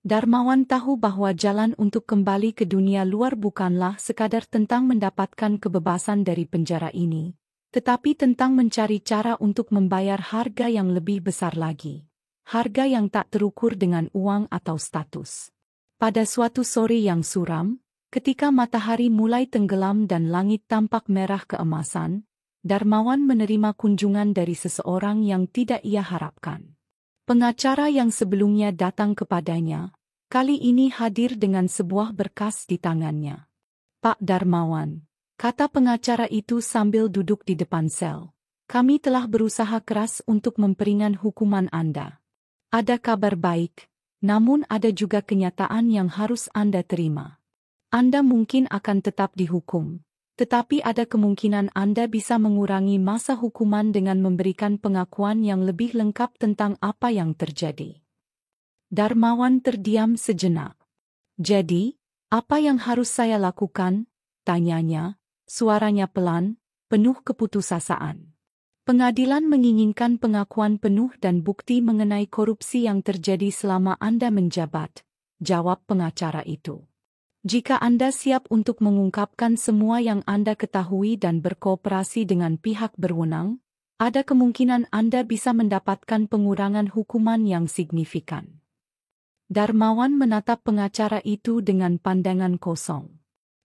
Darmawan tahu bahwa jalan untuk kembali ke dunia luar bukanlah sekadar tentang mendapatkan kebebasan dari penjara ini, tetapi tentang mencari cara untuk membayar harga yang lebih besar lagi. Harga yang tak terukur dengan uang atau status. Pada suatu sore yang suram, ketika matahari mulai tenggelam dan langit tampak merah keemasan, Darmawan menerima kunjungan dari seseorang yang tidak ia harapkan. Pengacara yang sebelumnya datang kepadanya, kali ini hadir dengan sebuah berkas di tangannya. "Pak Darmawan," kata pengacara itu sambil duduk di depan sel, "kami telah berusaha keras untuk memperingan hukuman Anda. Ada kabar baik, namun ada juga kenyataan yang harus Anda terima. Anda mungkin akan tetap dihukum. Tetapi ada kemungkinan Anda bisa mengurangi masa hukuman dengan memberikan pengakuan yang lebih lengkap tentang apa yang terjadi." Darmawan terdiam sejenak. "Jadi, apa yang harus saya lakukan?" tanyanya, suaranya pelan, penuh keputusasaan. "Pengadilan menginginkan pengakuan penuh dan bukti mengenai korupsi yang terjadi selama Anda menjabat," jawab pengacara itu. "Jika Anda siap untuk mengungkapkan semua yang Anda ketahui dan berkooperasi dengan pihak berwenang, ada kemungkinan Anda bisa mendapatkan pengurangan hukuman yang signifikan." Darmawan menatap pengacara itu dengan pandangan kosong.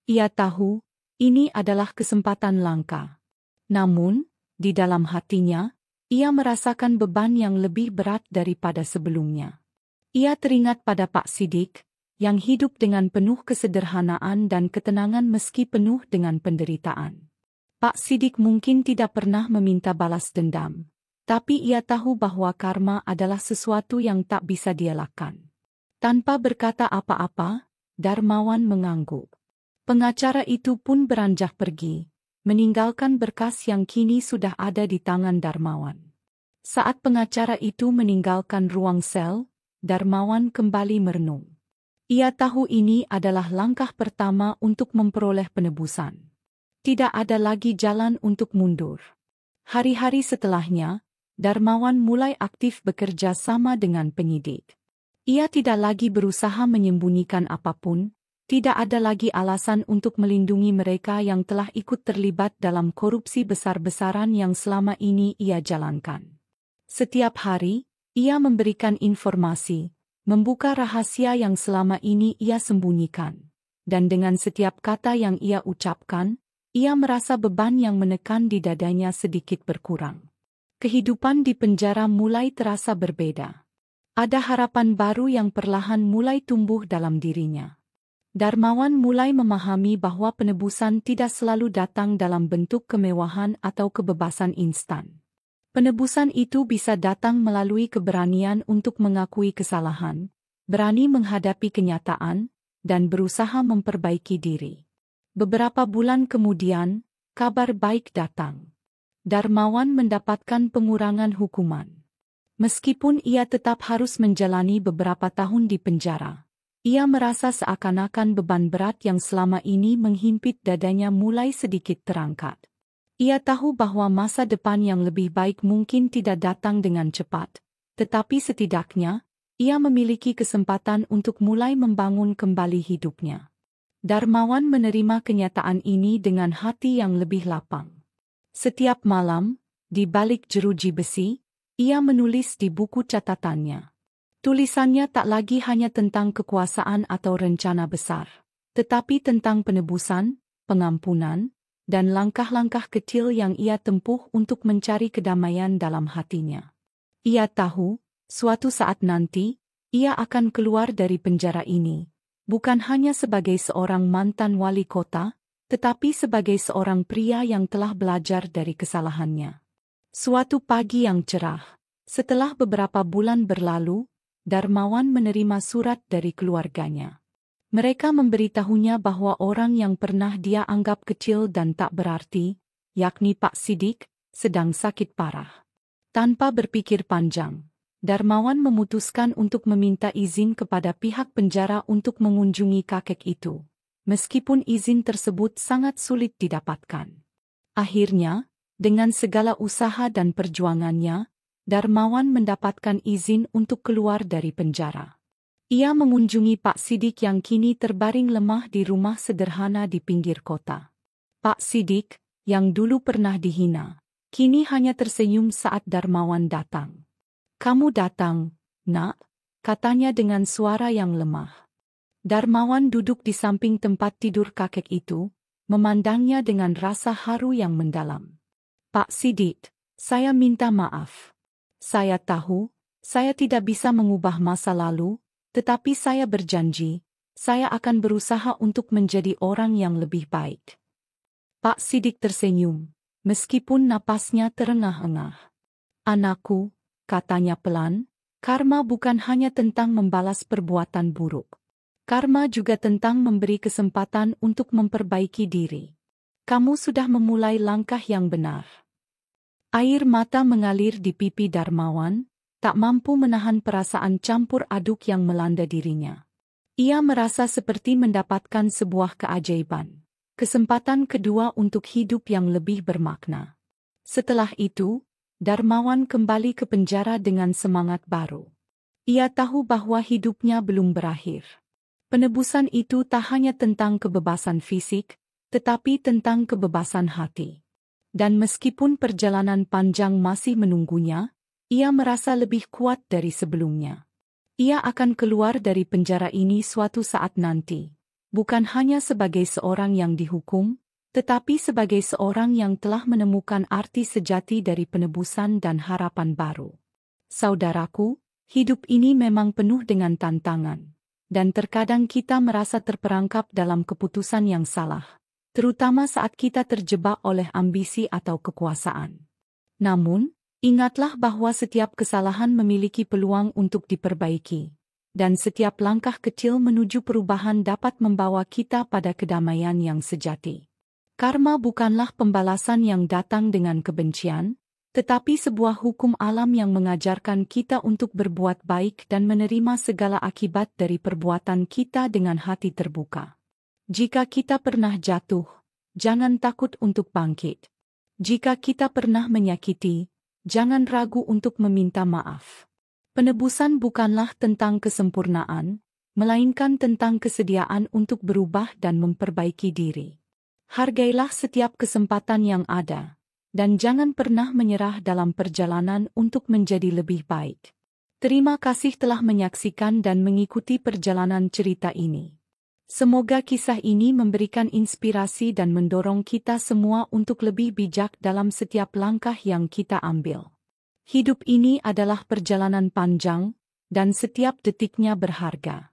Ia tahu, ini adalah kesempatan langka. Namun, di dalam hatinya, ia merasakan beban yang lebih berat daripada sebelumnya. Ia teringat pada Pak Sidik, yang hidup dengan penuh kesederhanaan dan ketenangan meski penuh dengan penderitaan. Pak Sidik mungkin tidak pernah meminta balas dendam, tapi ia tahu bahwa karma adalah sesuatu yang tak bisa dielakkan. Tanpa berkata apa-apa, Darmawan mengangguk. Pengacara itu pun beranjak pergi, meninggalkan berkas yang kini sudah ada di tangan Darmawan. Saat pengacara itu meninggalkan ruang sel, Darmawan kembali merenung. Ia tahu ini adalah langkah pertama untuk memperoleh penebusan. Tidak ada lagi jalan untuk mundur. Hari-hari setelahnya, Darmawan mulai aktif bekerja sama dengan penyidik. Ia tidak lagi berusaha menyembunyikan apapun, tidak ada lagi alasan untuk melindungi mereka yang telah ikut terlibat dalam korupsi besar-besaran yang selama ini ia jalankan. Setiap hari, ia memberikan informasi, membuka rahasia yang selama ini ia sembunyikan. Dan dengan setiap kata yang ia ucapkan, ia merasa beban yang menekan di dadanya sedikit berkurang. Kehidupan di penjara mulai terasa berbeda. Ada harapan baru yang perlahan mulai tumbuh dalam dirinya. Darmawan mulai memahami bahwa penebusan tidak selalu datang dalam bentuk kemewahan atau kebebasan instan. Penebusan itu bisa datang melalui keberanian untuk mengakui kesalahan, berani menghadapi kenyataan, dan berusaha memperbaiki diri. Beberapa bulan kemudian, kabar baik datang. Darmawan mendapatkan pengurangan hukuman. Meskipun ia tetap harus menjalani beberapa tahun di penjara, ia merasa seakan-akan beban berat yang selama ini menghimpit dadanya mulai sedikit terangkat. Ia tahu bahwa masa depan yang lebih baik mungkin tidak datang dengan cepat, tetapi setidaknya, ia memiliki kesempatan untuk mulai membangun kembali hidupnya. Darmawan menerima kenyataan ini dengan hati yang lebih lapang. Setiap malam, di balik jeruji besi, ia menulis di buku catatannya. Tulisannya tak lagi hanya tentang kekuasaan atau rencana besar, tetapi tentang penebusan, pengampunan, dan langkah-langkah kecil yang ia tempuh untuk mencari kedamaian dalam hatinya. Ia tahu, suatu saat nanti, ia akan keluar dari penjara ini, bukan hanya sebagai seorang mantan wali kota, tetapi sebagai seorang pria yang telah belajar dari kesalahannya. Suatu pagi yang cerah, setelah beberapa bulan berlalu, Darmawan menerima surat dari keluarganya. Mereka memberitahunya bahwa orang yang pernah dia anggap kecil dan tak berarti, yakni Pak Sidik, sedang sakit parah. Tanpa berpikir panjang, Darmawan memutuskan untuk meminta izin kepada pihak penjara untuk mengunjungi kakek itu, meskipun izin tersebut sangat sulit didapatkan. Akhirnya, dengan segala usaha dan perjuangannya, Darmawan mendapatkan izin untuk keluar dari penjara. Ia mengunjungi Pak Sidik yang kini terbaring lemah di rumah sederhana di pinggir kota. Pak Sidik, yang dulu pernah dihina, kini hanya tersenyum saat Darmawan datang. "Kamu datang, Nak," katanya dengan suara yang lemah. Darmawan duduk di samping tempat tidur kakek itu, memandangnya dengan rasa haru yang mendalam. "Pak Sidik, saya minta maaf. Saya tahu, saya tidak bisa mengubah masa lalu, tetapi saya berjanji, saya akan berusaha untuk menjadi orang yang lebih baik." Pak Sidik tersenyum, meskipun napasnya terengah-engah. "Anakku," katanya pelan, "karma bukan hanya tentang membalas perbuatan buruk. Karma juga tentang memberi kesempatan untuk memperbaiki diri. Kamu sudah memulai langkah yang benar." Air mata mengalir di pipi Darmawan, tak mampu menahan perasaan campur aduk yang melanda dirinya. Ia merasa seperti mendapatkan sebuah keajaiban, kesempatan kedua untuk hidup yang lebih bermakna. Setelah itu, Darmawan kembali ke penjara dengan semangat baru. Ia tahu bahwa hidupnya belum berakhir. Penebusan itu tak hanya tentang kebebasan fisik, tetapi tentang kebebasan hati. Dan meskipun perjalanan panjang masih menunggunya, ia merasa lebih kuat dari sebelumnya. Ia akan keluar dari penjara ini suatu saat nanti, bukan hanya sebagai seorang yang dihukum, tetapi sebagai seorang yang telah menemukan arti sejati dari penebusan dan harapan baru. Saudaraku, hidup ini memang penuh dengan tantangan, dan terkadang kita merasa terperangkap dalam keputusan yang salah, terutama saat kita terjebak oleh ambisi atau kekuasaan. Namun, ingatlah bahwa setiap kesalahan memiliki peluang untuk diperbaiki, dan setiap langkah kecil menuju perubahan dapat membawa kita pada kedamaian yang sejati. Karma bukanlah pembalasan yang datang dengan kebencian, tetapi sebuah hukum alam yang mengajarkan kita untuk berbuat baik dan menerima segala akibat dari perbuatan kita dengan hati terbuka. Jika kita pernah jatuh, jangan takut untuk bangkit. Jika kita pernah menyakiti, jangan ragu untuk meminta maaf. Penebusan bukanlah tentang kesempurnaan, melainkan tentang kesediaan untuk berubah dan memperbaiki diri. Hargailah setiap kesempatan yang ada, dan jangan pernah menyerah dalam perjalanan untuk menjadi lebih baik. Terima kasih telah menyaksikan dan mengikuti perjalanan cerita ini. Semoga kisah ini memberikan inspirasi dan mendorong kita semua untuk lebih bijak dalam setiap langkah yang kita ambil. Hidup ini adalah perjalanan panjang, dan setiap detiknya berharga.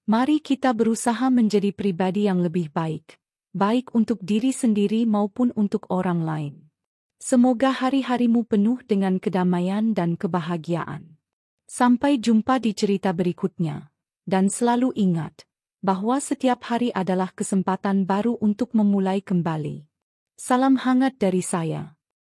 Mari kita berusaha menjadi pribadi yang lebih baik, baik untuk diri sendiri maupun untuk orang lain. Semoga hari-harimu penuh dengan kedamaian dan kebahagiaan. Sampai jumpa di cerita berikutnya, dan selalu ingat bahwa setiap hari adalah kesempatan baru untuk memulai kembali. Salam hangat dari saya.